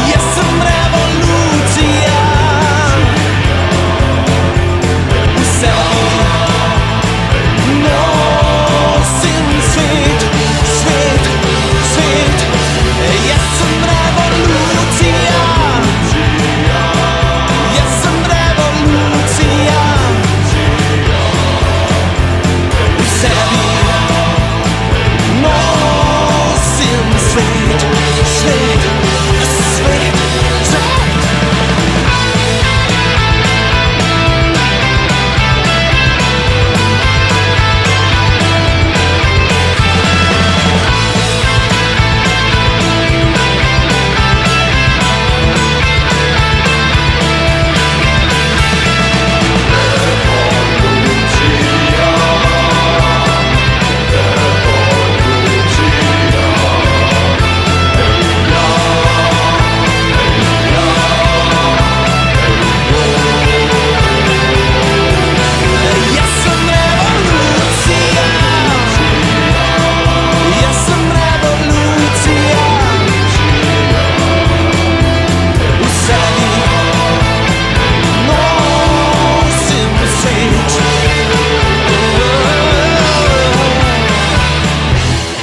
jaz sem revolucija. V sebi nosim svet, svet, svet. Jaz sem revolucija, jaz sem revolucija. V sebi nosim svet, svet, svet, svet.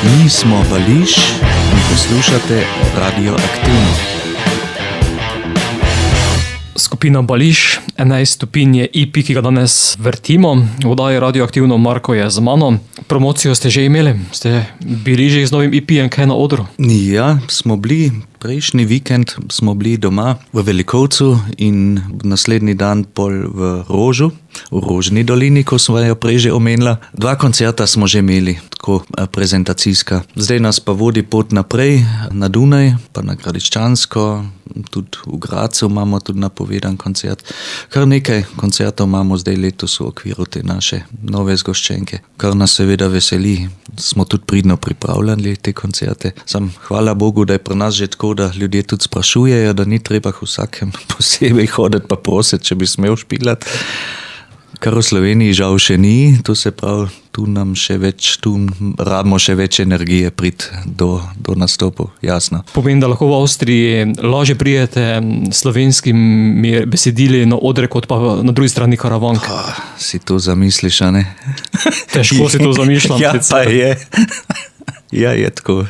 Mi smo Bališ in poslušate Radio Aktivno. Skupina Bališ, 11 stopinj je EP, ki ga danes vrtimo. V oddaji Radioaktivno, Marko je z mano. Promocijo ste že imeli? Ste bili že z novim EP-jem kaj na odru? Ja, smo bili. Prejšnji vikend smo bili doma v Velikovcu in naslednji dan pol v Rožu, v Rožni dolini, ko smo jo prej že omenila. 2 koncerta smo že imeli, tako prezentacijska. Zdaj nas pa vodi pot naprej na Dunaj, pa na Gradiščansko, tudi v Gracu imamo tudi napovedan koncert. Kar nekaj koncertov imamo zdaj letos v okviru te naše nove zgoščenke, kar nas seveda veseli. Smo tudi pridno pripravljali te koncerte. Sam hvala Bogu, da je pri nas že tako, da ljudje tudi sprašujejo, da ni treba k vsakem posebej hoditi pa prositi, če bi smel špilati. Kar v Sloveniji žal še ni, to se pravi, tu rabimo še več energije priti do nastopov, jasno. Pomeni, da lahko v Avstriji lažje prijete slovenskimi besedili na odre, kot pa na drugi strani Karavank. Si to zamisliš, a ne? Težko si to zamišljam. Ja, pa je. Ja, je tako,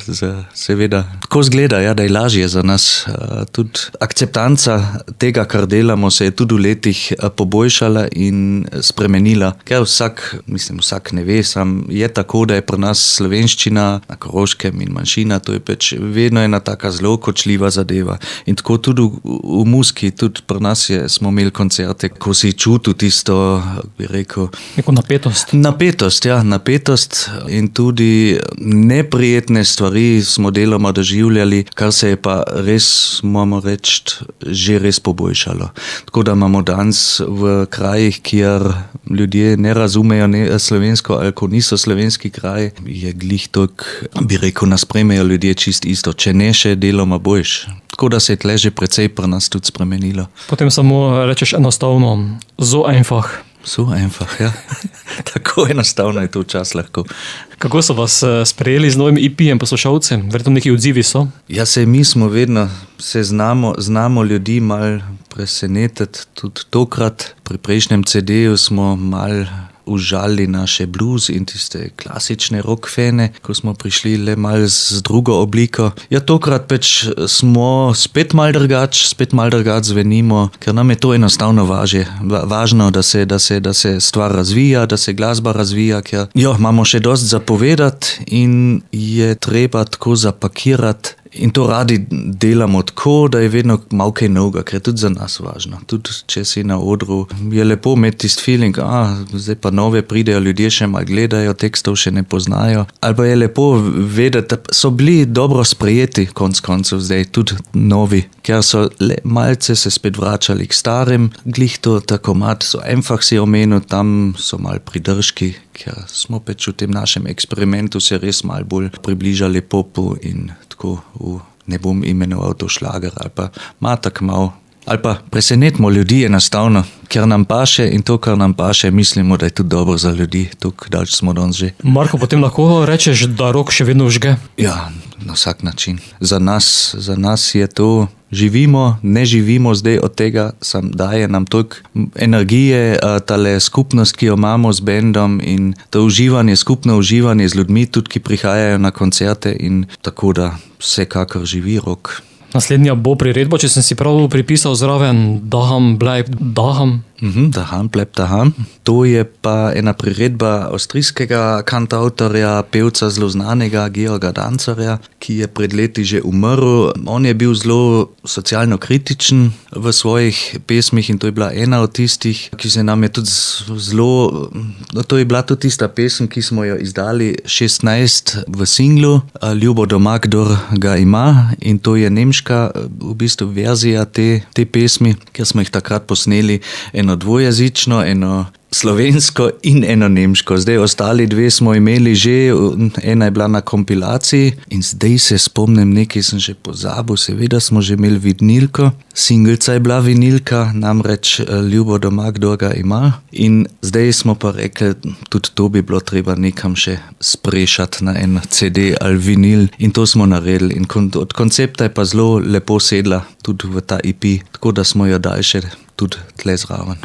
seveda. Tako zgleda, ja, da je lažje za nas. Tudi akceptanca tega, kar delamo, se je tudi v letih poboljšala in spremenila. Ker vsak ne ve, sam je tako, da je pri nas slovenščina na Koroškem in manjšina, to je pač vedno ena taka zelo kočljiva zadeva. In tako tudi v muziki, tudi pri nas smo imeli koncerte, ko si čutil tisto, bi rekel... Neko napetost. Napetost in tudi ne neprijetne stvari smo deloma doživljali, kar se je pa res, moramo reči, že res poboljšalo. Tako da imamo danes v krajih, kjer ljudje ne razumejo slovensko ali ko niso slovenski kraj, je glih toliko, bi rekel, nas sprejmejo ljudje čist isto, če ne še deloma boljš. Tako da se je tle že precej pri nas tudi spremenilo. Potem samo rečeš enostavno, so einfach. So einfach, ja. Tako enostavno je to včasih lahko. Kako so vas sprejeli z novim EP-jem poslušalcem? Verjetno neki odzivi so? Ja, mi smo vedno, znamo ljudi malo presenetiti. Tudi tokrat pri prejšnjem CD-ju smo malo užali naše blues in tiste klasične rock fene, ko smo prišli le malo z drugo obliko. Ja, tokrat pač smo spet malo drugače zvenimo, ker nam je to enostavno važno, da se stvar razvija, da se glasba razvija, ker imamo še dosti zapovedati in je treba tako zapakirati. In to radi delamo tako, da je vedno malo kaj novega, ker je tudi za nas važno. Tudi če si na odru, je lepo imeti tisti feeling, zdaj pa nove pridejo, ljudje še malo gledajo, tekstov še ne poznajo. Ali pa je lepo vedeti, da so bili dobro sprejeti konc koncev zdaj, tudi novi, ker so malce se spet vračali k starim. Glih to tako mat, so einfach si omenil, tam so malo pridržki, ker smo pač v tem našem eksperimentu se res malo bolj približali popu in tako, ne bom imenoval to šlager ali pa matak mal. Ali pa presenetimo ljudi enostavno, ker nam paše in to, kar nam paše, mislimo, da je tudi dobro za ljudi. Tukaj dalč smo danes že. Marko, potem lahko rečeš, da rock še vedno vžge? Ja, na vsak način. Za nas je to, ne živimo zdaj od tega, sam daje nam toliko energije, tale skupnost, ki jo imamo z bendom in to uživanje, skupno uživanje z ljudmi, tudi ki prihajajo na koncerte in tako da vsekakor živi rock. Naslednja bo priredba, če sem si prav pripisal zraven Daheim bleibt Daheim. Daheim bleibt Daheim. To je pa ena priredba avstrijskega kantautorja, pevca zelo znanega, Georga Danzerja, ki je pred leti že umrl. On je bil zelo socialno kritičen v svojih pesmih in to je bila ena od tistih, ki se nam je tudi zelo... To je bila tudi tista pesem, ki smo jo izdali 16 v singlu Ljubo doma, kdor ga ima, in to je nemška v bistvu verzija te pesmi, ker smo jih takrat posneli eno dvojezično, eno slovensko in eno nemško. Zdaj ostali dve smo imeli že, ena je bila na kompilaciji in zdaj se spomnim, nekaj sem že pozabil, seveda smo že imeli vinilko, singlca je bila vinilka, namreč Ljubo doma, kdor ga ima, in zdaj smo pa rekli, tudi to bi bilo treba nekam še sprešati na en CD ali vinil in to smo naredili in od koncepta je pa zelo lepo sedla tudi v ta EP, tako da smo jo dali še tudi tle zraven.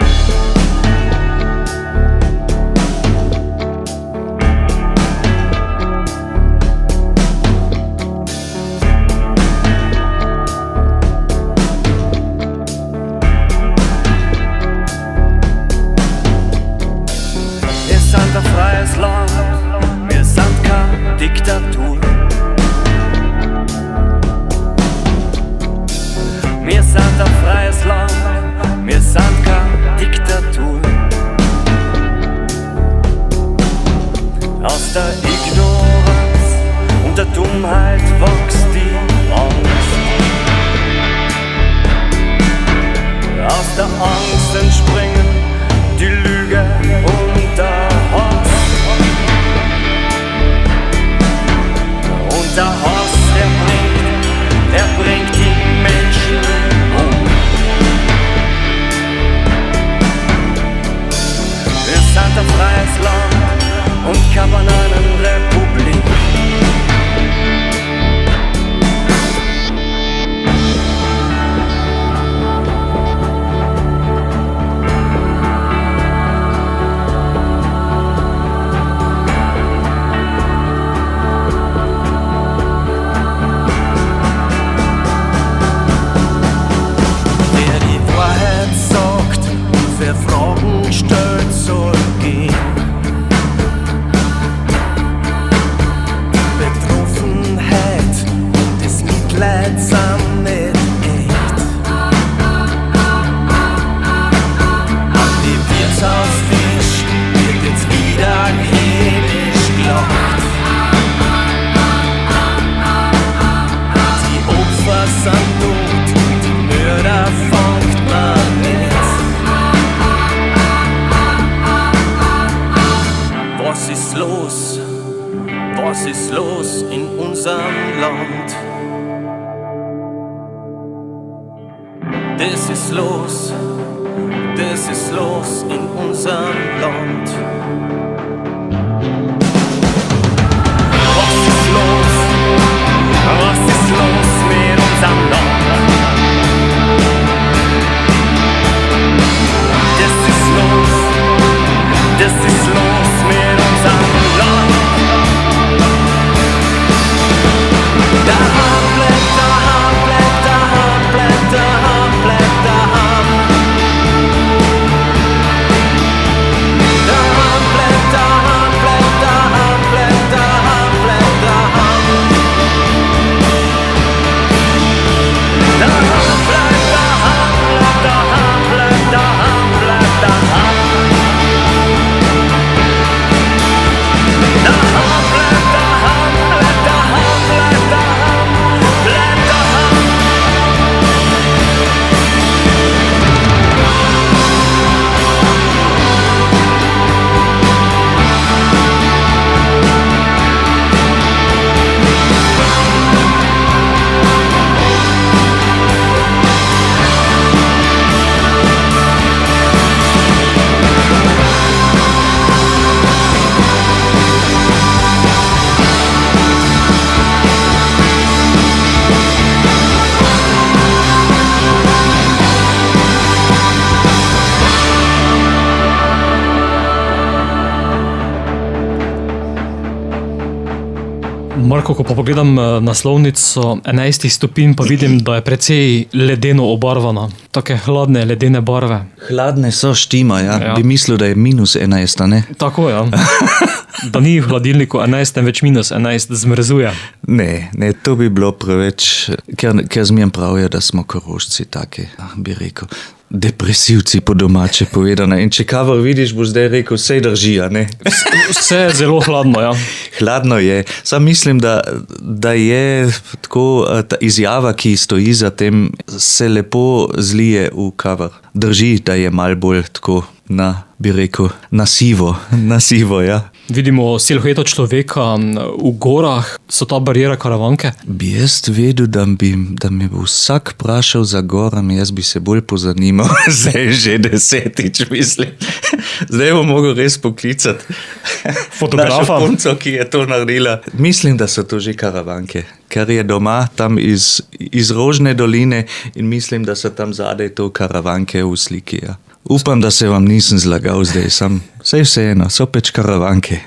Diktatur. Wir sind ein freies Land, wir sind keine Diktatur. Aus der Ignoranz und der Dummheit wächst die Angst. Aus der Angst entspringen die Lüge und der Hass. Der Hass, der bringt die Menschen um. Wir sind ein freies Land und keine Bananenrepublik. das ist los in unserem Land. Was ist los? Was ist los mit unserem Land? Das ist los mit unserem Land. Daheim bleibt, daheim bleibt, daheim bleibt, daheim bleibt, daheim. Daheim bleibt, daheim bleibt, daheim bleibt, daheim bleibt, daheim. Daheim bleibt, daheim bleibt, daheim bleibt, daheim bleibt, daheim. Daheim bleibt, daheim bleibt, daheim bleibt, daheim bleibt, daheim. Marko, ko pa pogledam naslovnico 11 stopinj, pa vidim, da je precej ledeno obarvana. Take hladne ledene barve. Hladne so, štima, ja. Ja. Bi mislil, da je -11, ne? Tako, ja. Da ni v hladilniku 11, temveč -11, zmrzuje. Ne, to bi bilo preveč, ker zmeraj pravijo, da smo Korošci taki, bi rekel, depresivci po domače povedano. In če kavor vidiš, boš zdaj rekel, vse drži, a ne? Vse je zelo hladno, ja. Hladno je. Sam mislim, da je tako ta izjava, ki stoji za tem, se lepo zlije v kavor. Drži, da je malo bolj tako bi rekel, na sivo, ja. Vidimo silueto človeka v gorah, so ta barijera Karavanke. Bi jaz vedel, da me bo vsak vprašal za gorami, jaz bi se bolj pozanimal. Zdaj že 10. mislim. Zdaj bom mogel res poklicati Fotografa. našo punco, ki je to naredila. Mislim, da so to že Karavanke, ker je doma tam iz Rožne doline in mislim, da so tam zadaj to Karavanke v sliki, ja. Upam, da se vam nisem zlagal zdaj, saj vseeno, so pač Karavanke.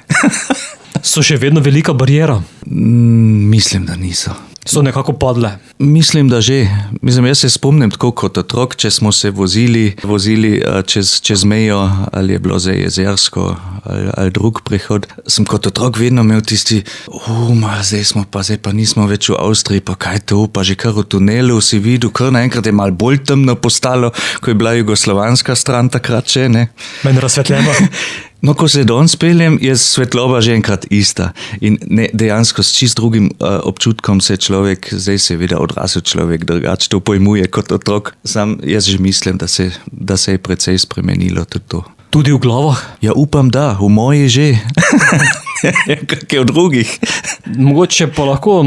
So še vedno velika barijera. Mislim, da niso. So nekako padle. Mislim, da že. Jaz se spomnim tako kot otrok, če smo se vozili čez mejo, ali je bilo zdaj Jezersko ali drug prehod. Sem kot otrok vedno imel tisti, zdaj pa nismo več v Avstriji, pa kaj to, pa že kar v tunelu si videl, kar naenkrat je malo bolj temno postalo, ko je bila jugoslovanska stran takrat še, ne. Meni razsvetljeno. No, ko se danes peljem, je svetloba že enkrat ista. In dejansko s čist drugim občutkom se človek, zdaj seveda odrasel človek, drugače to pojmuje kot otrok. Sam jaz že mislim, da se je precej spremenilo tudi to. Tudi v glavah? Ja, upam, da. V moji že. Kaj v drugih. Mogoče pa lahko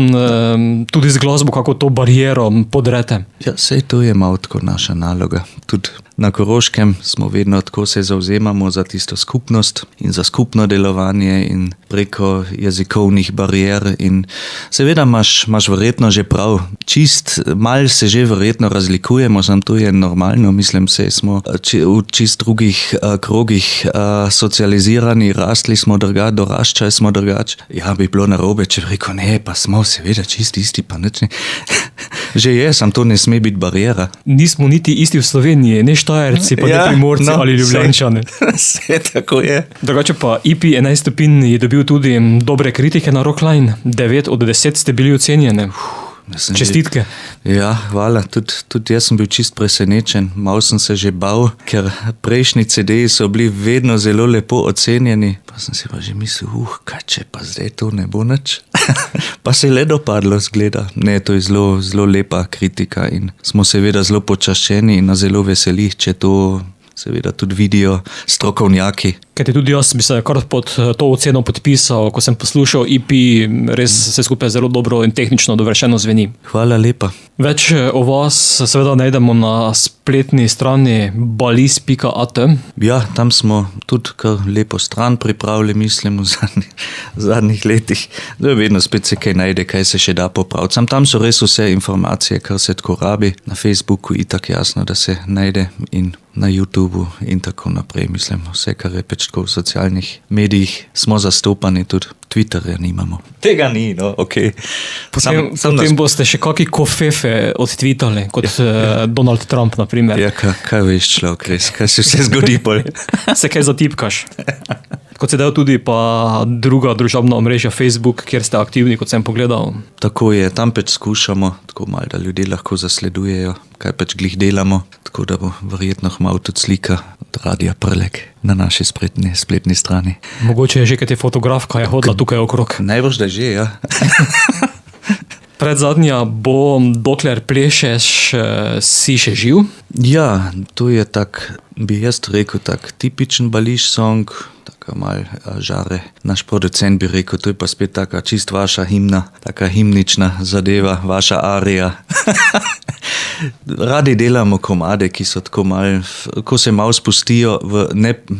tudi z glasbo kako to barijero podrete. Ja, sej to je malo tako naša naloga. Tudi na Koroškem smo vedno tako se zavzemamo za tisto skupnost in za skupno delovanje in preko jezikovnih barijer. In seveda imaš verjetno že prav. Čist malo se že verjetno razlikujemo, sam to je normalno. Mislim, smo v čist drugih krogih socializirani, rastli smo drugače, doraščali smo drugače. Ja, bi bilo narobe, če bi rekel, ne, pa smo seveda čist isti, pa nič ne. Že je, sam to ne sme biti barijera. Nismo niti isti v Sloveniji, ne Štajerci, pa ne Primorci ali Ljubljančani. Vse tako je. Drugače pa EP 11 stopinj je dobil tudi dobre kritike na Rockline. 9 od 10 ste bili ocenjene. Čestitke. Ja, hvala. Tudi jaz sem bil čist presenečen. Malo sem se že bal, ker prejšnji CD-ji so bili vedno zelo lepo ocenjeni. Pa sem si pa že mislil, kaj če pa zdaj to ne bo nič. Pa se je le dopadlo, zgleda. Ne, to je zelo, zelo lepa kritika in smo seveda zelo počaščeni in nas zelo veseli, če to seveda tudi vidijo strokovnjaki. Kajti tudi jaz bi se kar pod to oceno podpisal, ko sem poslušal EP, res vse skupaj zelo dobro in tehnično dovršeno zveni. Hvala lepa. Več o vas seveda najdemo na spletni strani balis.at. Ja, tam smo tudi kar lepo stran pripravili, mislim, v zadnjih letih. Da je vedno spet se kaj najde, kaj se še da popraviti. Tam so res vse informacije, kar se tako rabi. Na Facebooku itak jasno, da se najde in na YouTubeu in tako naprej. Mislim, vse, kar je pač tako v socialnih medijih, smo zastopani, tudi Twitterja nimamo. Tega ni, no, okej. Potem boste še kakšne kofefe odtvitali, kot Donald Trump, na primer. Ja, kaj veš človek, res, kaj se vse zgodi pol. Se kaj zatipkaš. Kot se dajo tudi pa druga družabna omrežja Facebook, kjer ste aktivni, kot sem pogledal. Tako je, tam pač skušamo, tako malo, da ljudje lahko zasledujejo, kaj pač glih delamo, tako da bo verjetno malo tudi slika od Radia Prlek na naši spletni strani. Mogoče je že kaj te fotografka je hodila tukaj okrog. Najbrž, da že, ja. Predzadnja bo Dokler plešeš, si še živ? Ja, to je tak, bi jaz rekel, tak tipičen Bališ song, taka mal žare. Naš producent bi rekel, to je pa spet taka čist vaša himna, taka himnična zadeva, vaša arija. Radi delamo komade, ki so tako mal, ko se malo spustijo v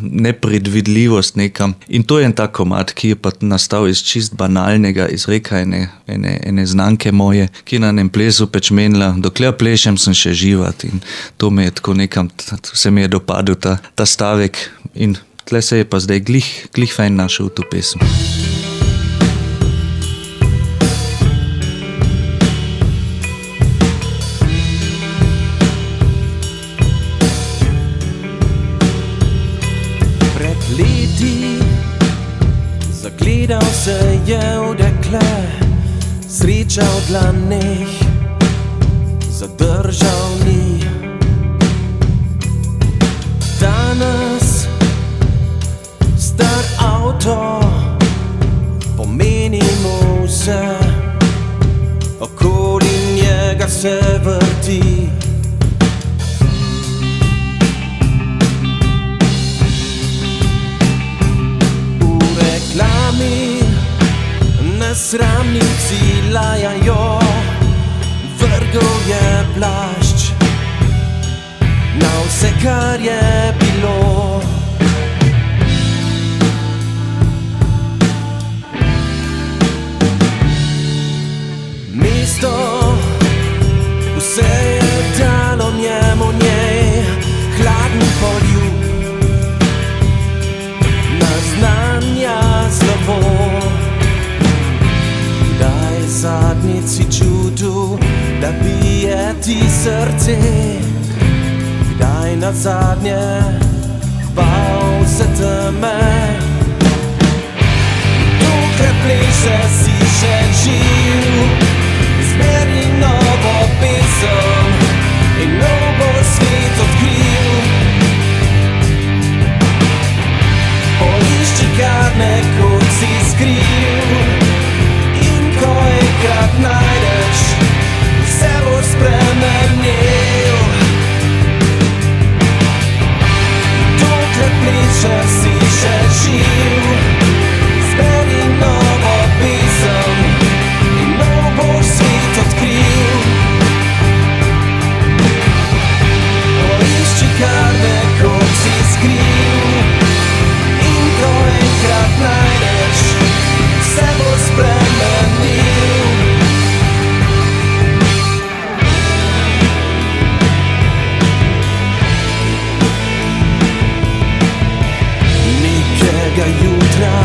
nepredvidljivost nekam. In to je en tak komad, ki je pa nastal iz čist banalnega izreka ene znanke moje, ki je na enem plesu peč menila, dokler plešem, sem še živat. In to me je tako nekam, se mi je dopadel ta stavek. In tle se je pa zdaj glih fajn našel v to pesem. Zagledal se je v dekle, sreča v dlaneh, zadržal ni. Danes star avto pomeni mu vse, okoli njega se vrti. Nesramnici lajajo, vrgel je plašč na vse, kar je bilo. Mesto, vse je dalo njemu njej, hladen poljub, naznanja slabo. Zadnjici čutil, da bije ti srce, kdaj nazadnje bal se teme. Dokler pleše, si še živ, izberi novo pesem in nov bo svet odkril. Poišči kar nekoč si skril, ko enkrat najdeš, vse bo spremenil. Dokler plešeš, si še živ, izberi novo pesem in nov boš svet odkril. Poišči kar nekoč si skril, in ko enkrat najdeš, vse bo spremenil. Jutra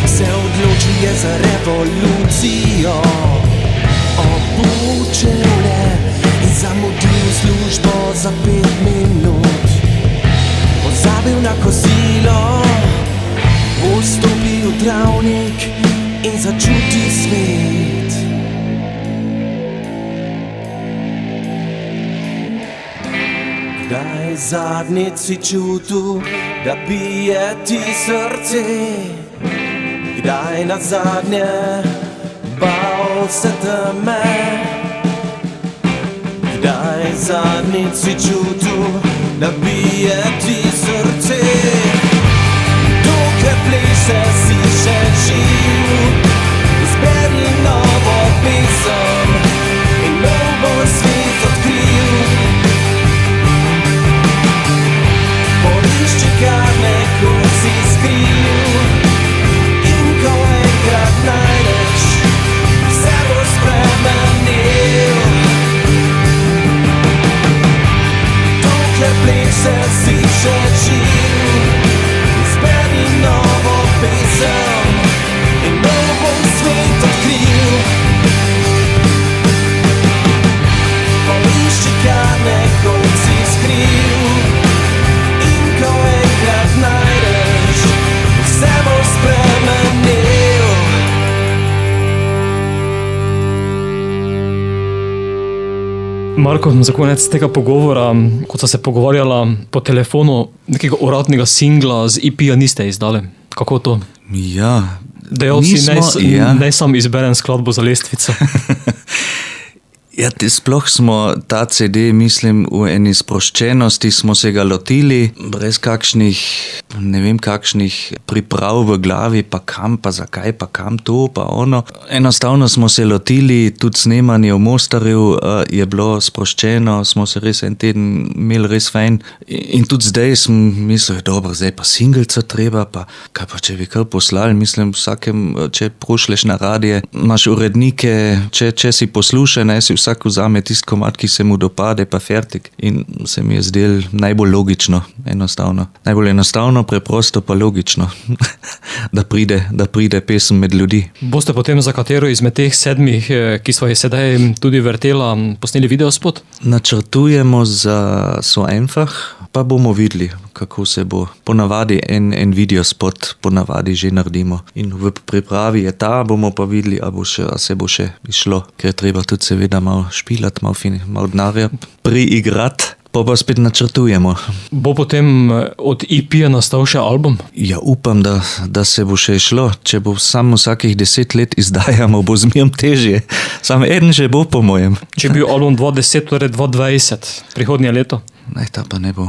se odloči za revolucijo, obučil le in zamudil službo za 5 minut. Pozabil na kosilo, vstopil v travnik in začuti svet. Kdaj zadnjič si čutil, da bije ti srce, kdaj nazadnje bal se teme. Kdaj zadnjič si čutil, da bije ti srce, se si še živ. Izberi novo pesem in nov bo svet odkril. Poišči, kar nekoč si skril, in ko enkrat najdeš, vse bo spremenil. Dokler plešeš, si še živ. Izberi novo pesem in nov bo svet odkril. Poišči, kar nekoč si skril, in ko enkrat najdeš, vse bo spremenil. Marko, za konec tega pogovora, kot sta se pogovarjala po telefonu, nekega uradnega singla z EP-ja niste izdali. Kako to? Ja, Dejal si, ja. naj sam izberem skladbo za lestvico. Ja, sploh smo ta CD, mislim, v eni sproščenosti smo se ga lotili, brez kakšnih, ne vem, kakšnih priprav v glavi, pa kam, pa zakaj, pa kam to, pa ono. Enostavno smo se lotili, tudi snemanje v Mostarju je bilo sproščeno, smo se res en teden imeli res fajn. In tudi zdaj sem mislil, dobro, zdaj pa singelca treba, pa kaj pa če bi kar poslali, mislim, vsakem, če prošleš na radije, imaš urednike, če si posluša, ne si vsak vzame tist komad, ki se mu dopade, pa fertik. In se mi je zdel najbolj logično, enostavno. Najbolj enostavno, preprosto pa logično, da pride pesem med ljudi. Boste potem za katero izmed teh 7, ki sva jih sedaj tudi vrtela, posneli videospot? Načrtujemo za So einfach, pa bomo videli, kako se bo. Ponavadi en videospot ponavadi že naredimo. In v pripravi je ta, bomo pa videli, a se bo še išlo, ker je treba tudi seveda malo špilati, malo denarja priigrati. Pa spet načrtujemo. Bo potem od EP-ja nastal še album? Ja, upam, da se bo še šlo. Če bo samo vsakih 10 let izdajamo, bo zmerno težje. Samo eden že bo, po mojem. Če bi bil album 2010, torej 2020, prihodnje leto? Ne, ta pa ne bo.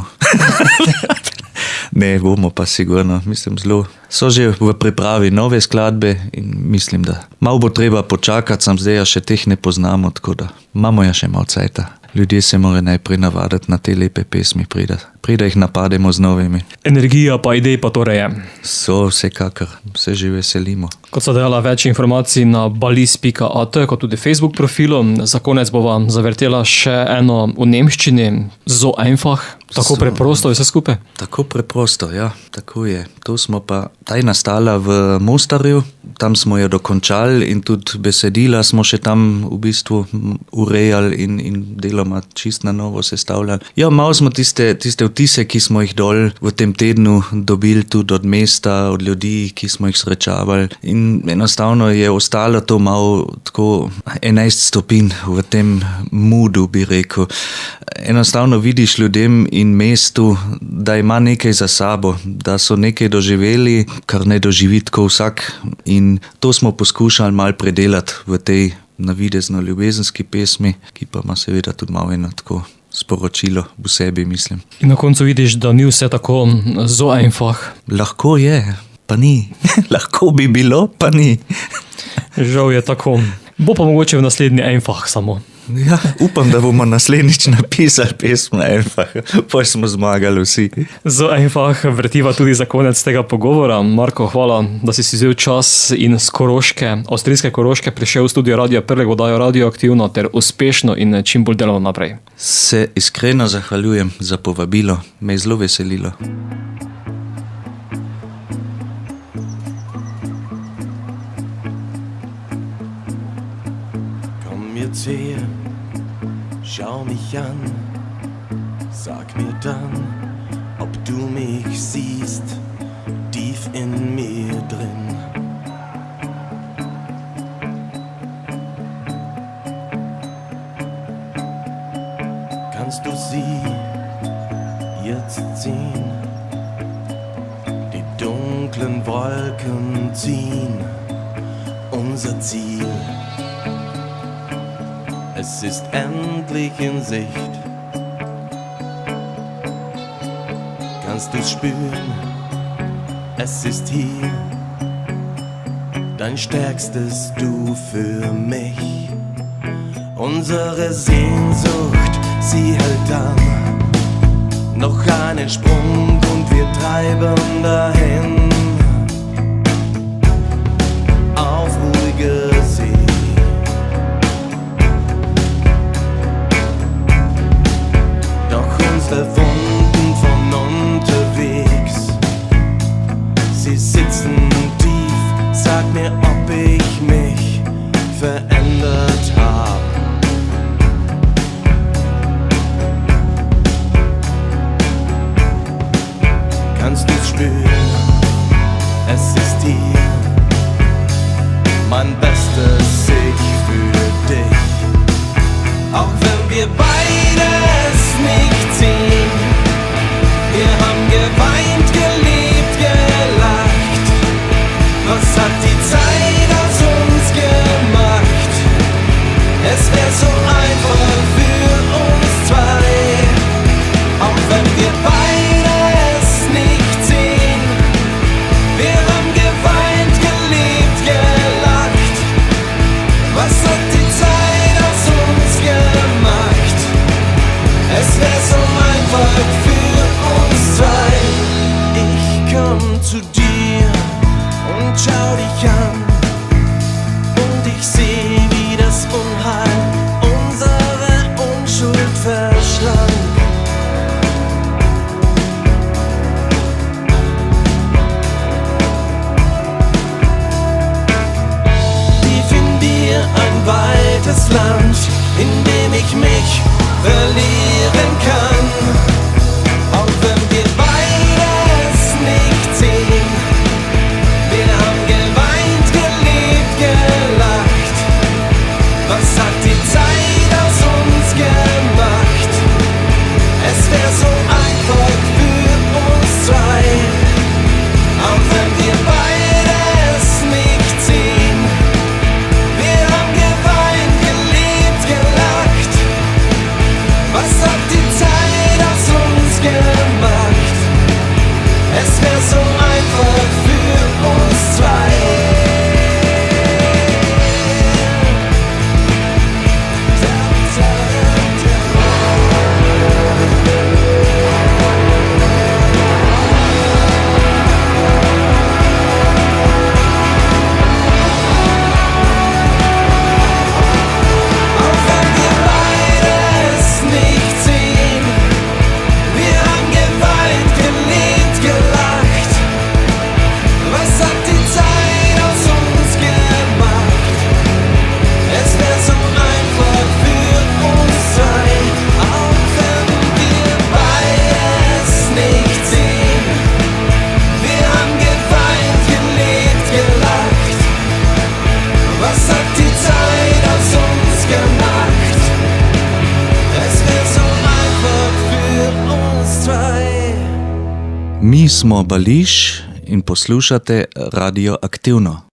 Ne, bomo pa sigurno, mislim, zelo. So že v pripravi nove skladbe in mislim, da malo bo treba počakati, sam zdaj še teh ne poznamo, tako da imamo ja še malo cajta. Ljudje se morajo najprej navaditi na te lepe pesmi, prida jih napademo z novimi. Energija pa idej pa torej je. So, vsekakor, se že veselimo. Kot so dejala več informacij na balis.at, kot tudi Facebook profilu. Za konec bova zavrtela še eno v nemščini, So einfach. Tako preprosto je vse skupaj? Tako preprosto, ja, tako je. Ta je nastala v Mostarju, tam smo jo dokončali in tudi besedila smo še tam v bistvu urejali in deloma čist na novo sestavljali. Ja, malo smo tiste vtise, ki smo jih dol v tem tednu dobili tudi od mesta, od ljudi, ki smo jih srečavali. In enostavno je ostalo to malo tako 11 stopinj v tem moodu, bi rekel. Enostavno vidiš ljudem in mestu, da ima nekaj za sabo, da so nekaj doživeli, kar ne doživi tako vsak. In to smo poskušali malo predelati v tej navidezno ljubezenski pesmi, ki pa ima seveda tudi malo eno tako sporočilo v sebi, mislim. In na koncu vidiš, da ni vse tako so einfach. Lahko je, pa ni. Lahko bi bilo, pa ni. Žal je tako. Bo pa mogoče v naslednji einfach samo. Ja, upam, da bomo naslednjič napisali pesmo einfach, pa smo zmagali vsi. So einfach vrtiva tudi za konec tega pogovora. Marko, hvala, da si vzel čas in z Koroške, avstrijske Koroške, prišel v studio Radia Prlek, oddajo Radioaktivno ter uspešno in čim bolj delovno naprej. Se iskreno zahvaljujem za povabilo, me je zelo veselilo. Jetzt her, schau mich an, sag mir dann, ob du mich siehst, tief in mir drin. Kannst du sie jetzt sehen? Die dunklen Wolken ziehen unser Ziel. Es ist endlich in Sicht. Kannst du's spüren? Es ist hier dein stärkstes Du für mich. Unsere Sehnsucht, sie hält an. Noch einen Sprung und wir treiben dahin. Auf ruhige See. Doch unsere Wunden von unterwegs, sie sitzen tief. Sag mir, ob ich mich verändert hab. Kannst du's spüren? Es ist hier mein bestes Ich für dich. Auch wenn wir beides nicht sehen, wir haben geweint, gelebt, gelacht. Was hat die Zeit aus uns gemacht? Es wär so einfach für uns zwei. Auch wenn wir beides nicht sehen, wir haben geweint, gelebt, gelacht. Was hat die Zeit aus uns gemacht? Es wär so einfach für uns zwei. Ich komm zu dir und schau dich an, und ich seh, wie das Unheil unsere Unschuld verschlang. Tief in dir ein weites Land, in dem ich mich verlieren kann. Auch wenn wir beides nicht sehen, wir haben geweint, gelebt, gelacht. Was hat die Zeit aus uns gemacht? Es wär so einfach für uns zwei. Auch wenn wir beides nicht sehen, wir haben geweint, gelebt, gelacht. Was hat die Zeit aus uns gemacht? Es wär so einfach für uns zwei. Auch wenn wir beides nicht sehen, wir haben geweint, gelebt, gelacht. Was hat die Zeit aus uns gemacht? Es wär so einfach für uns zwei. Auch wenn wir beides nicht sehen, wir haben geweint, gelebt, gelacht. Was hat die Zeit aus uns gemacht? Es wär so einfach für uns zwei. Mi smo Bališ in poslušate Radio Aktivno.